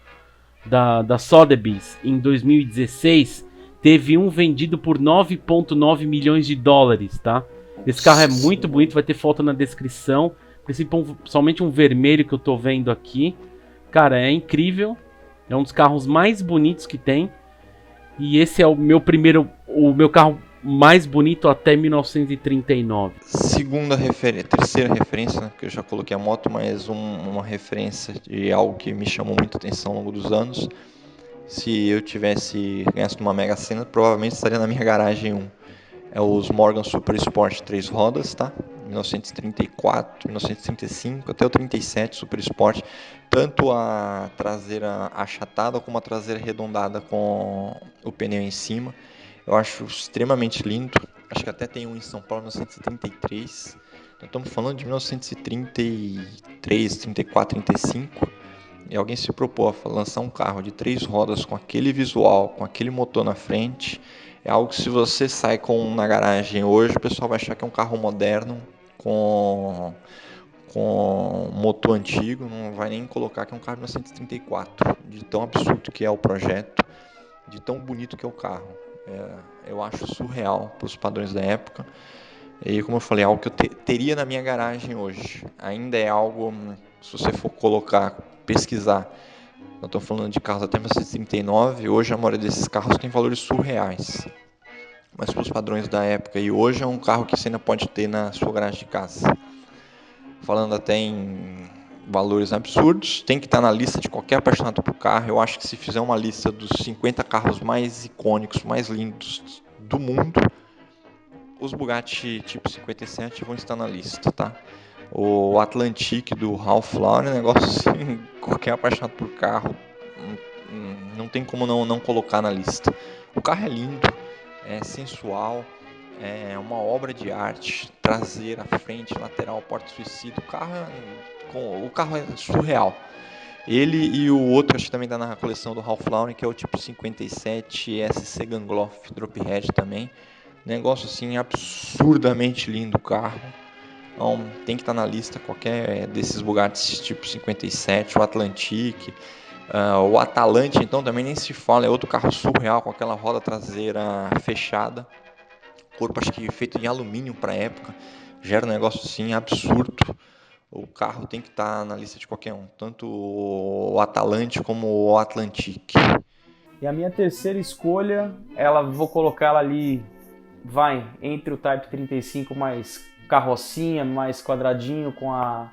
da Sotheby's, em 2016, teve um vendido por 9,9 milhões de dólares, tá? Esse carro é muito bonito, vai ter foto na descrição. Principalmente um vermelho que eu tô vendo aqui. Cara, é incrível. É um dos carros mais bonitos que tem. E esse é o meu carro mais bonito até 1939. Terceira referência, né? Porque eu já coloquei a moto, mas uma referência de algo que me chamou muita atenção ao longo dos anos. Se eu tivesse ganhasse numa Mega Sena, provavelmente estaria na minha garagem é os Morgan Super Sport 3 rodas, tá? 1934, 1935 até o 37 Super Sport, tanto a traseira achatada como a traseira arredondada com o pneu em cima. Eu acho extremamente lindo. Acho que até tem um em São Paulo, 1933. Nós estamos falando de 1933, 34, 35. E alguém se propôs a lançar um carro de 3 rodas com aquele visual, com aquele motor na frente. É algo que se você sai na garagem hoje, o pessoal vai achar que é um carro moderno, com motor antigo, não vai nem colocar que é um carro de 1934. De tão absurdo que é o projeto, de tão bonito que é o carro. Eu acho surreal para os padrões da época. E como eu falei, algo que eu teria na minha garagem hoje. Ainda é algo, se você for pesquisar, nós estamos falando de carros até 1939, hoje a maioria desses carros tem valores surreais. Mas para os padrões da época e hoje é um carro que você ainda pode ter na sua garagem de casa. Falando até em valores absurdos, tem que estar na lista de qualquer apaixonado por carro. Eu acho que se fizer uma lista dos 50 carros mais icônicos, mais lindos do mundo, os Bugatti tipo 57 vão estar na lista, tá? O Atlantique do Ralph Lauren é um negócio assim, qualquer apaixonado por carro não tem como não colocar na lista. O carro é lindo, é sensual, é uma obra de arte, traseira, frente, lateral, porta-suicida. O carro é surreal. Ele e o outro, acho que também está na coleção do Ralph Lauren, que é o tipo 57 SC Gangloff Drophead também. Negócio assim absurdamente lindo o carro. Então, tem que estar na lista qualquer desses Bugattis tipo 57, o Atlantique, o Atalante, então também nem se fala, é outro carro surreal com aquela roda traseira fechada. Corpo acho que feito em alumínio para a época, gera um negócio assim absurdo. O carro tem que estar na lista de qualquer um, tanto o Atalante como o Atlantique. E a minha terceira escolha, vou colocar ela ali, entre o Type 35 mais carrocinha, mais quadradinho, com a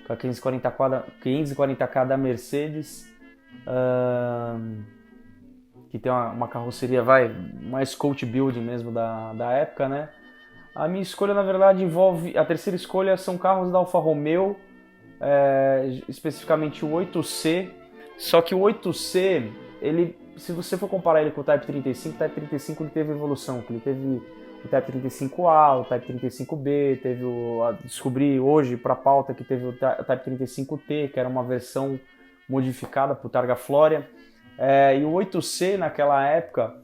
540K da Mercedes, que tem uma carroceria mais coach building mesmo da época, né? A minha escolha, na verdade, a terceira escolha são carros da Alfa Romeo, especificamente o 8C, só que o 8C, se você for comparar ele com o Type 35, o Type 35 ele teve evolução, ele teve o Type 35A, o Type 35B, descobri hoje para a pauta que teve o Type 35T, que era uma versão modificada para o Targa Floria, e o 8C naquela época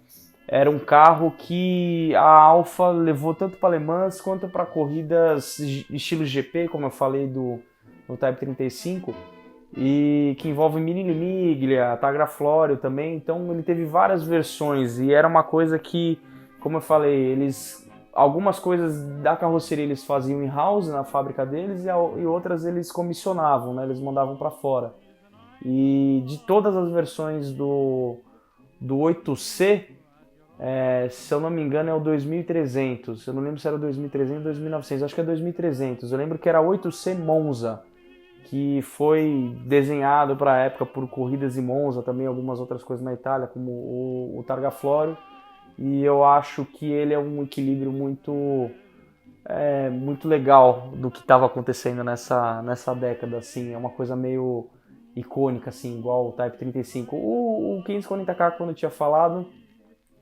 era um carro que a Alfa levou tanto para Le Mans quanto para corridas estilo GP, como eu falei no Type 35, e que envolve Mini Limiglia, Targa Florio também. Então ele teve várias versões e era uma coisa que, como eu falei, algumas coisas da carroceria eles faziam in-house na fábrica deles e outras eles comissionavam, né? Eles mandavam para fora. E de todas as versões do 8C, se eu não me engano é o 2300, eu não lembro se era o 2300 ou 2900, acho que é 2300. Eu lembro que era 8C Monza, que foi desenhado para a época por corridas em Monza, também algumas outras coisas na Itália, como o Targa Florio, e eu acho que ele é um equilíbrio muito legal do que estava acontecendo nessa década, assim, é uma coisa meio icônica, assim, igual o Type 35. O 540K, quando eu tinha falado,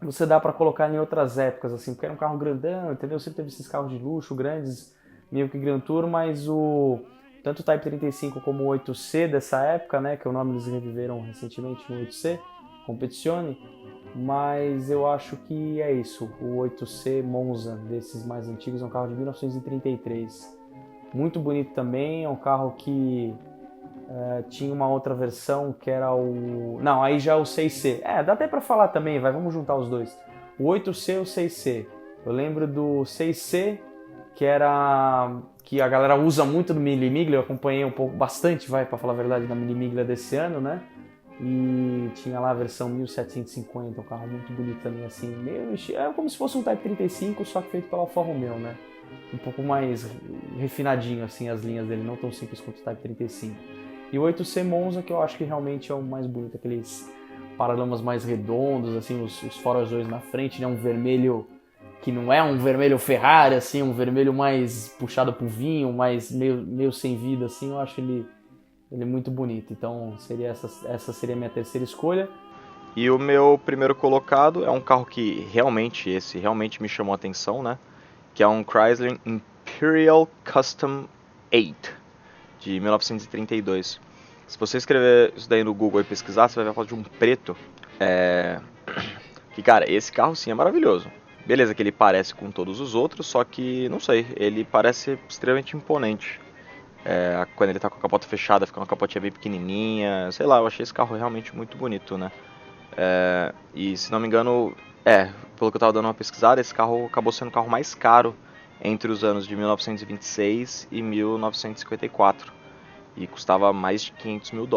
você dá para colocar em outras épocas, assim, porque era um carro grandão, entendeu? Sempre teve esses carros de luxo, grandes, meio que Grand Tour, mas tanto o Type 35 como o 8C dessa época, né, que é o nome eles reviveram recentemente no 8C, Competizione, mas eu acho que é isso, o 8C Monza, desses mais antigos, é um carro de 1933. Muito bonito também, é um carro que tinha uma outra versão que era não, aí já é o 6C. Dá até pra falar também, vamos juntar os dois. O 8C e o 6C. Eu lembro do 6C, que a galera usa muito no Mini Miglia, eu acompanhei bastante, pra falar a verdade, na Mini Miglia desse ano, né? E tinha lá a versão 1750, um carro muito bonito também, assim, é como se fosse um Type 35, só que feito pela Alfa Romeo, né? Um pouco mais refinadinho, assim, as linhas dele, não tão simples quanto o Type 35. E o 8C Monza, que eu acho que realmente é o mais bonito, aqueles paralamas mais redondos, assim, os faróis na frente, né? Um vermelho que não é um vermelho Ferrari, assim, um vermelho mais puxado pro vinho, mais meio sem vida, assim, eu acho ele muito bonito. Então essa seria a minha terceira escolha. E o meu primeiro colocado é um carro que realmente me chamou a atenção, né? Que é um Chrysler Imperial Custom 8 de 1932. Se você escrever isso daí no Google e pesquisar, você vai ver a foto de um preto. Que, cara, esse carro sim é maravilhoso. Beleza que ele parece com todos os outros, só que, não sei, ele parece extremamente imponente. Quando ele tá com a capota fechada, fica uma capotinha bem pequenininha. Sei lá, eu achei esse carro realmente muito bonito, né? E se não me engano, pelo que eu tava dando uma pesquisada, esse carro acabou sendo o carro mais caro entre os anos de 1926 e 1954. E custava mais de $500 mil,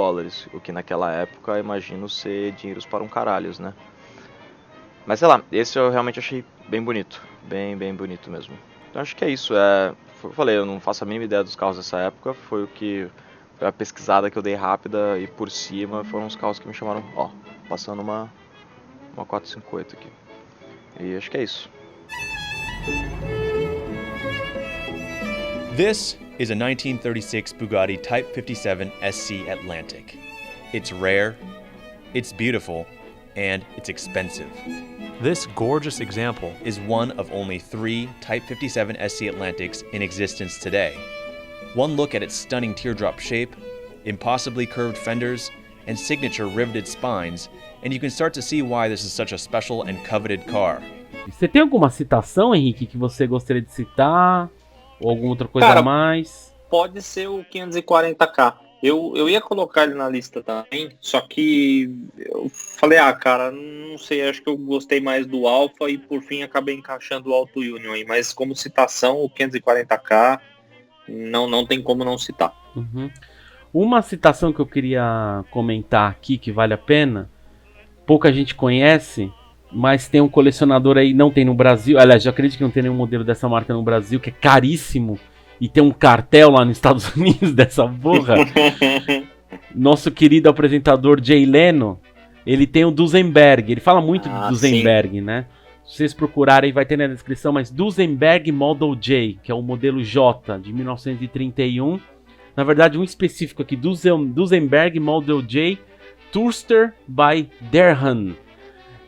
o que naquela época imagino ser dinheiros para um caralhos, né? Mas sei lá, esse eu realmente achei bem bonito, bem bonito mesmo. Então acho que é isso, eu falei, eu não faço a mínima ideia dos carros dessa época, foi a pesquisada que eu dei rápida e por cima foram os carros que me chamaram, passando uma 458 aqui. E acho que é isso. This is a 1936 Bugatti Type 57 SC Atlantic. It's rare, it's beautiful, and it's expensive. This gorgeous example is one of only 3 Type 57 SC Atlantics in existence today. One look at its stunning teardrop shape, impossibly curved fenders, and signature riveted spines, and you can start to see why this is such a special and coveted car. Você tem alguma citação, Henrique, que você gostaria de citar? Ou alguma outra coisa Cara, a mais? Pode ser o 540K. Eu ia colocar ele na lista também, só que eu falei, cara, não sei, acho que eu gostei mais do Alfa e por fim acabei encaixando o Auto Union aí, mas como citação, o 540K não tem como não citar. Uhum. Uma citação que eu queria comentar aqui, que vale a pena, pouca gente conhece, mas tem um colecionador aí, não tem no Brasil, aliás, eu acredito que não tem nenhum modelo dessa marca no Brasil, que é caríssimo, e tem um cartel lá nos Estados Unidos dessa porra. Nosso querido apresentador Jay Leno, ele tem o Duesenberg, ele fala muito do Duesenberg, né? Se vocês procurarem, vai ter na descrição, mas Duesenberg Model J, que é o modelo J, de 1931. Na verdade, um específico aqui, Duesenberg Model J Tourster by Derhan.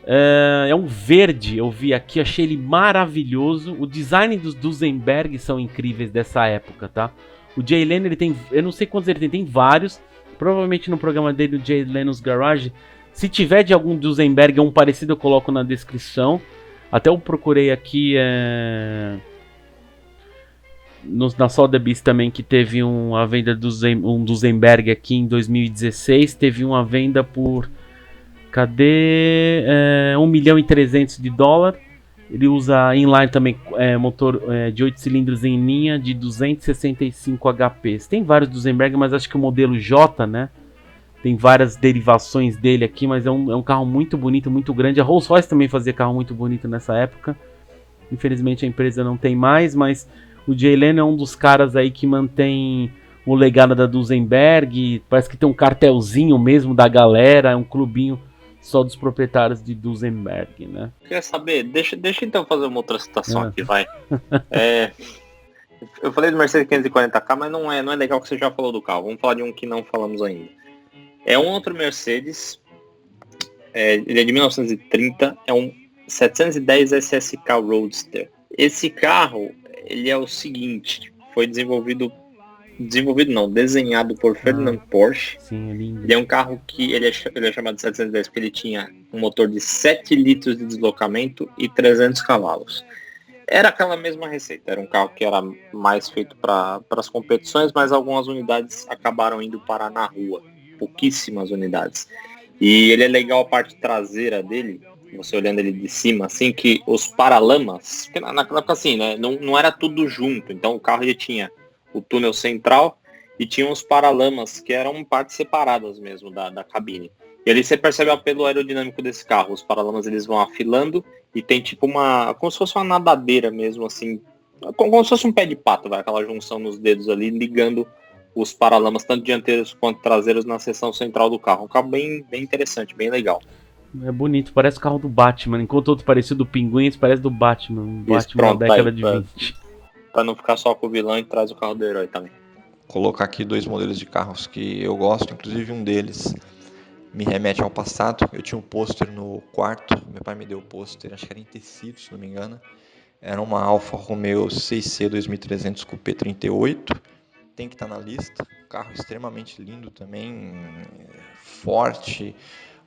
É um verde, eu vi aqui, achei ele maravilhoso. O design dos Duesenberg são incríveis dessa época, tá? O Jay Leno, ele tem, eu não sei quantos ele tem vários. Provavelmente no programa dele, o Jay Leno's Garage. Se tiver de algum Duesenberg ou um parecido, eu coloco na descrição. Até eu procurei aqui na Sotheby's também, que teve uma venda um Duesenberg aqui em 2016. Teve uma venda por... Cadê? 1.300.000 de dólar. Ele usa inline também, motor de 8 cilindros em linha de 265 HP. Tem vários Duesenberg, mas acho que o modelo J, né? Tem várias derivações dele aqui, mas é um carro muito bonito, muito grande. A Rolls-Royce também fazia carro muito bonito nessa época. Infelizmente a empresa não tem mais, mas o Jay Leno é um dos caras aí que mantém o legado da Duesenberg. Parece que tem um cartelzinho mesmo da galera, é um clubinho só dos proprietários de Duesenberg, né? Quer saber? Deixa então fazer uma outra citação aqui, vai. Eu falei do Mercedes 540K, mas não é legal que você já falou do carro. Vamos falar de um que não falamos ainda. É um outro Mercedes, ele é de 1930, é um 710 SSK Roadster. Esse carro, ele é o seguinte, foi desenvolvido não, desenhado por Ferdinand Porsche. Sim, é lindo. Ele é um carro que ele é chamado de 710 porque ele tinha um motor de 7 litros de deslocamento e 300 cavalos. Era aquela mesma receita, era um carro que era mais feito para as competições, mas algumas unidades acabaram indo parar na rua, pouquíssimas unidades. E ele é legal a parte traseira dele, você olhando ele de cima, assim, que os paralamas, porque naquela época assim, né, não era tudo junto, então o carro ele tinha o túnel central e tinha uns paralamas que eram partes separadas mesmo da cabine. E ali você percebe o apelo aerodinâmico desse carro. Os paralamas eles vão afilando e tem tipo como se fosse uma nadadeira mesmo, assim, como se fosse um pé de pato, vai, aquela junção nos dedos ali, ligando os paralamas, tanto dianteiros quanto traseiros, na seção central do carro. Um carro bem interessante, bem legal. É bonito, parece o carro do Batman. Enquanto outro parecido do Pinguim, esse parece do Batman. Batman da década de 20. Pra não ficar só com o vilão, e traz o carro do herói também. Colocar aqui 2 modelos de carros que eu gosto, inclusive um deles me remete ao passado. Eu tinha um pôster no quarto, meu pai me deu o pôster, acho que era em tecido, se não me engano. Era uma Alfa Romeo 6C 2300 Coupé 38. Tem que estar na lista. Carro extremamente lindo também, forte,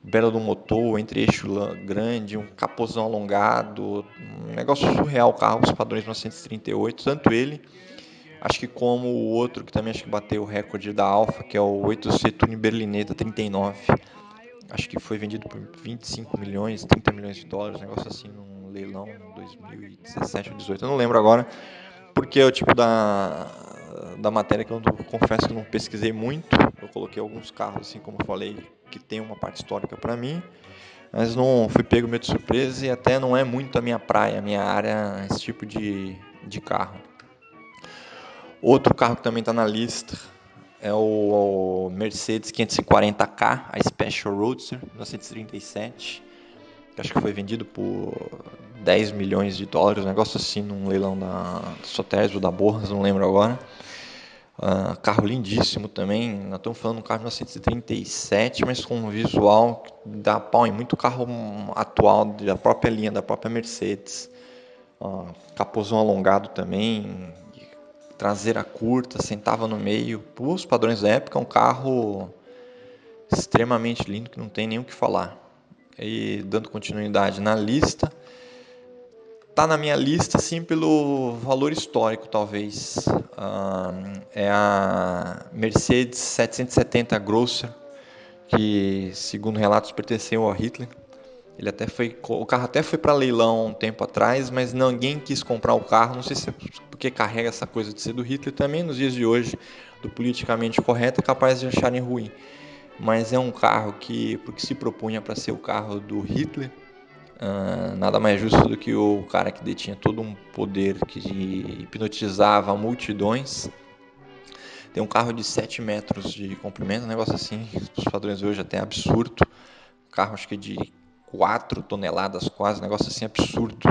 belo do motor, entre-eixo grande, um capôzão alongado, um negócio surreal o carro, os padrões 1938, tanto ele, acho que como o outro que também acho que bateu o recorde da Alfa, que é o 8C Tuning Berlinetta 39, acho que foi vendido por 25 milhões, 30 milhões de dólares, um negócio assim, num leilão em 2017 ou 2018, eu não lembro agora, porque é o tipo da matéria que eu confesso que eu não pesquisei muito. Eu coloquei alguns carros, assim como eu falei, que tem uma parte histórica para mim, mas não fui pego meio de surpresa e até não é muito a minha praia, a minha área, esse tipo de carro. Outro carro que também está na lista é o Mercedes 540K, a Special Roadster, 1937, que acho que foi vendido por 10 milhões de dólares, um negócio assim, num leilão da Sotheby's ou da Borras, não lembro agora. Carro lindíssimo também, nós estamos falando de um carro de 1937, mas com um visual que dá pau em muito carro atual, da própria linha, da própria Mercedes. Capôzão alongado também, traseira curta, sentava no meio. Para os padrões da época, um carro extremamente lindo, que não tem nem o que falar. E dando continuidade na lista, tá na minha lista sim pelo valor histórico, talvez. É a Mercedes 770 Grosser, que segundo relatos pertenceu ao Hitler. O carro até foi para leilão um tempo atrás, mas ninguém quis comprar o carro. Não sei se é porque carrega essa coisa de ser do Hitler também. Nos dias de hoje, do politicamente correto, é capaz de acharem ruim. Mas é um carro que, porque se propunha para ser o carro do Hitler, nada mais justo do que o cara que detinha todo um poder que hipnotizava multidões. Tem um carro de 7 metros de comprimento, um negócio assim, os padrões de hoje até absurdo. Carro acho que de 4 toneladas quase, um negócio assim absurdo.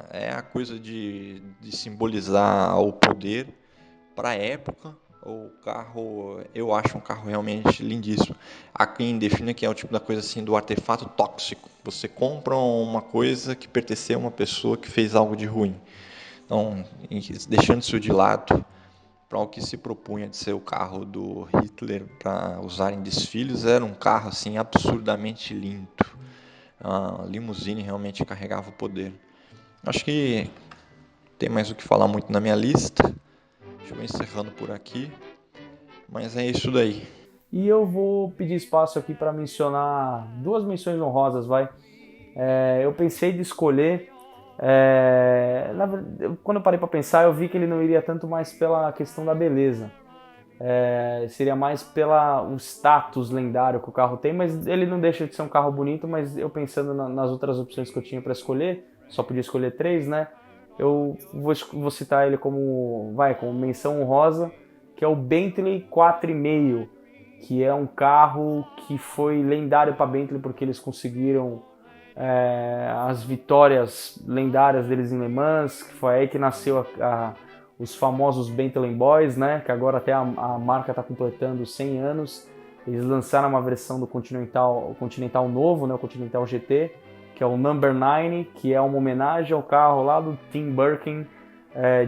É a coisa de simbolizar o poder para a época. O carro, eu acho um carro realmente lindíssimo. Há quem define que é o tipo da coisa assim do artefato tóxico. Você compra uma coisa que pertenceu a uma pessoa que fez algo de ruim. Então, deixando isso de lado, para o que se propunha de ser o carro do Hitler para usar em desfiles, era um carro assim absurdamente lindo. A limusine realmente carregava o poder. Acho que tem mais o que falar muito na minha lista. Deixa eu ir encerrando por aqui. Mas é isso daí. E eu vou pedir espaço aqui para mencionar 2 menções honrosas, vai. Eu pensei de escolher... quando eu parei para pensar, eu vi que ele não iria tanto mais pela questão da beleza. Seria mais pelo status lendário que o carro tem, mas ele não deixa de ser um carro bonito. Mas eu pensando nas outras opções que eu tinha para escolher, só podia escolher 3, né? Eu vou citar ele como menção honrosa, que é o Bentley 4,5, que é um carro que foi lendário para Bentley porque eles conseguiram as vitórias lendárias deles em Le Mans, que foi aí que nasceu os famosos Bentley Boys, né? Que agora até a marca está completando 100 anos. Eles lançaram uma versão do Continental novo, né? O Continental GT, que é o Number 9, que é uma homenagem ao carro lá do Tim Burke,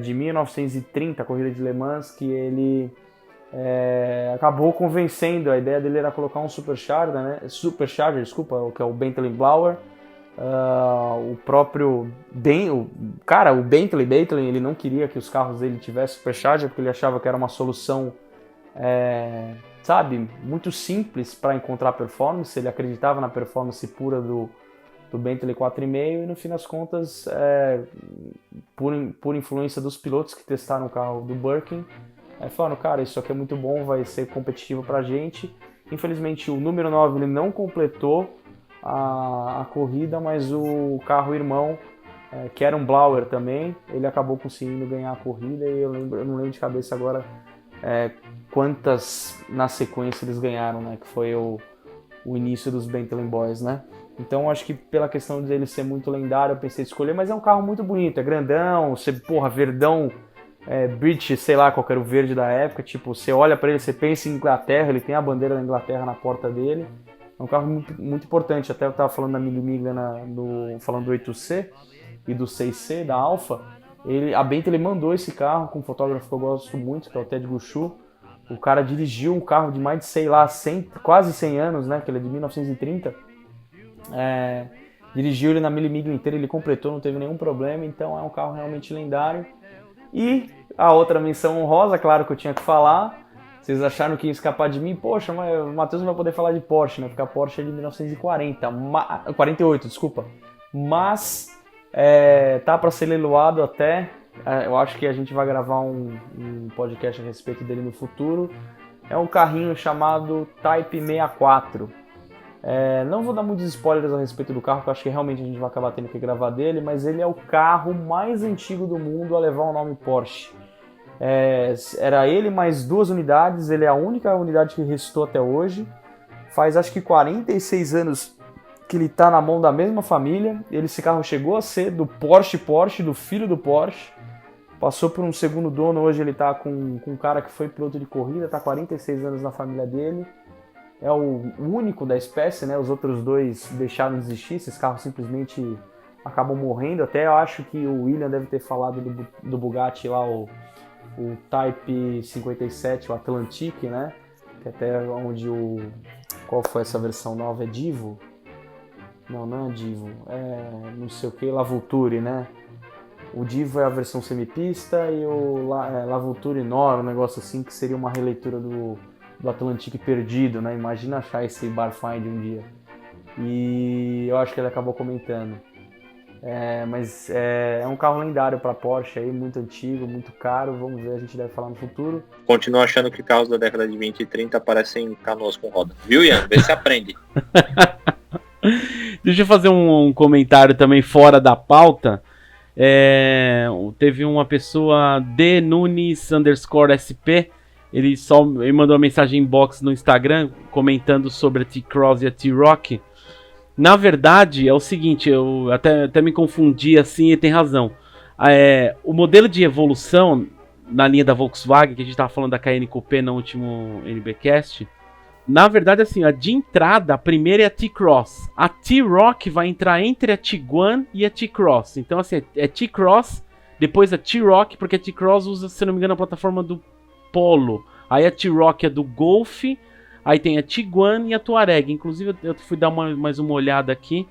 de 1930, a corrida de Le Mans, que ele acabou convencendo. A ideia dele era colocar um Supercharger, né? Que é o Bentley Blower. O próprio o Bentley, ele não queria que os carros dele tivessem Supercharger, porque ele achava que era uma solução muito simples para encontrar performance. Ele acreditava na performance pura do Bentley 4,5 e no fim das contas, por influência dos pilotos que testaram o carro do Birkin, falaram, cara, isso aqui é muito bom, vai ser competitivo pra gente. Infelizmente o número 9 ele não completou a corrida, mas o carro irmão, que era um Blower também, ele acabou conseguindo ganhar a corrida. E eu não lembro de cabeça agora quantas na sequência eles ganharam, né? Que foi o início dos Bentley Boys, né? Então acho que pela questão dele ser muito lendário, eu pensei em escolher, mas é um carro muito bonito, é grandão, verdão, British, sei lá qual era o verde da época, tipo, você olha para ele, você pensa em Inglaterra, ele tem a bandeira da Inglaterra na porta dele. É um carro muito, muito importante. Até eu estava falando da Mille Miglia, falando do 8C e do 6C, da Alfa. A Bentley mandou esse carro com um fotógrafo que eu gosto muito, que é o Ted Gushue. O cara dirigiu um carro de mais de quase 100 anos, né? Que ele é de 1930. Dirigiu ele na Mille Miglia inteira, ele completou, não teve nenhum problema. Então é um carro realmente lendário. E a outra menção honrosa, claro que eu tinha que falar. Vocês acharam que ia escapar de mim? Poxa, mas o Matheus não vai poder falar de Porsche, né? Porque a Porsche é de 48, desculpa. Mas tá para ser leiloado até eu acho que a gente vai gravar um podcast a respeito dele no futuro. É um carrinho chamado Type 64. Não vou dar muitos spoilers a respeito do carro, porque eu acho que realmente a gente vai acabar tendo que gravar dele, mas ele é o carro mais antigo do mundo a levar o nome Porsche. Era ele mais 2 unidades, ele é a única unidade que restou até hoje. Faz acho que 46 anos que ele está na mão da mesma família. Esse carro chegou a ser do Porsche, do filho do Porsche. Passou por um segundo dono, hoje ele está com um cara que foi piloto de corrida, está 46 anos na família dele. É o único da espécie, né? Os outros 2 deixaram de existir, esses carros simplesmente acabam morrendo. Até eu acho que o William deve ter falado do Bugatti lá, o Type 57, o Atlantique, né? Que até onde qual foi essa versão nova? É Divo? Não é Divo. Não sei o que, Lavulture, né? O Divo é a versão semipista e o Lavulture Nord, um negócio assim que seria uma releitura do Atlantique perdido, né? Imagina achar esse Barfind um dia. E eu acho que ele acabou comentando. Mas é um carro lendário para Porsche aí, muito antigo, muito caro. Vamos ver, a gente deve falar no futuro. Continuo achando que carros da década de 20 e 30 parecem canoas com roda. Viu, Ian? Vê se aprende. Deixa eu fazer um comentário também fora da pauta. Teve uma pessoa, DNunes_SP, ele mandou uma mensagem inbox no Instagram comentando sobre a T-Cross e a T-Roc. Na verdade, é o seguinte, eu até me confundi assim, e tem razão. O modelo de evolução na linha da Volkswagen, que a gente estava falando da Cayenne Coupé no último NBcast, na verdade, assim, a de entrada, a primeira é a T-Cross. A T-Roc vai entrar entre a Tiguan e a T-Cross. Então, assim, é T-Cross, depois a T-Roc, porque a T-Cross usa, se não me engano, a plataforma do Polo. Aí a T-Roc é do Golf, aí tem a Tiguan e a Touareg. Inclusive, eu fui dar mais uma olhada aqui.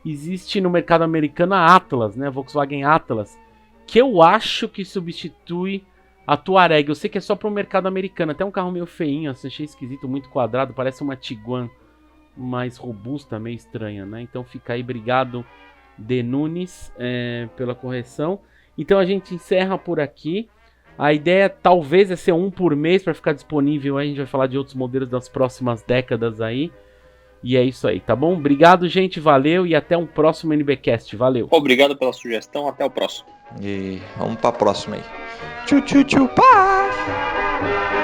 Existe no mercado americano a Atlas, né? A Volkswagen Atlas, que eu acho que substitui a Touareg. Eu sei que é só para o mercado americano. Até um carro meio feinho, assim, achei esquisito, muito quadrado. Parece uma Tiguan mais robusta, meio estranha, né? Então fica aí, obrigado, De Nunes, pela correção. Então a gente encerra por aqui. A ideia talvez é ser um por mês para ficar disponível. Aí a gente vai falar de outros modelos das próximas décadas aí. E é isso aí, tá bom? Obrigado, gente, valeu e até um próximo NBcast. Valeu. Obrigado pela sugestão, até o próximo. E vamos pra próxima aí. Tchu, tchu, tchu, pá!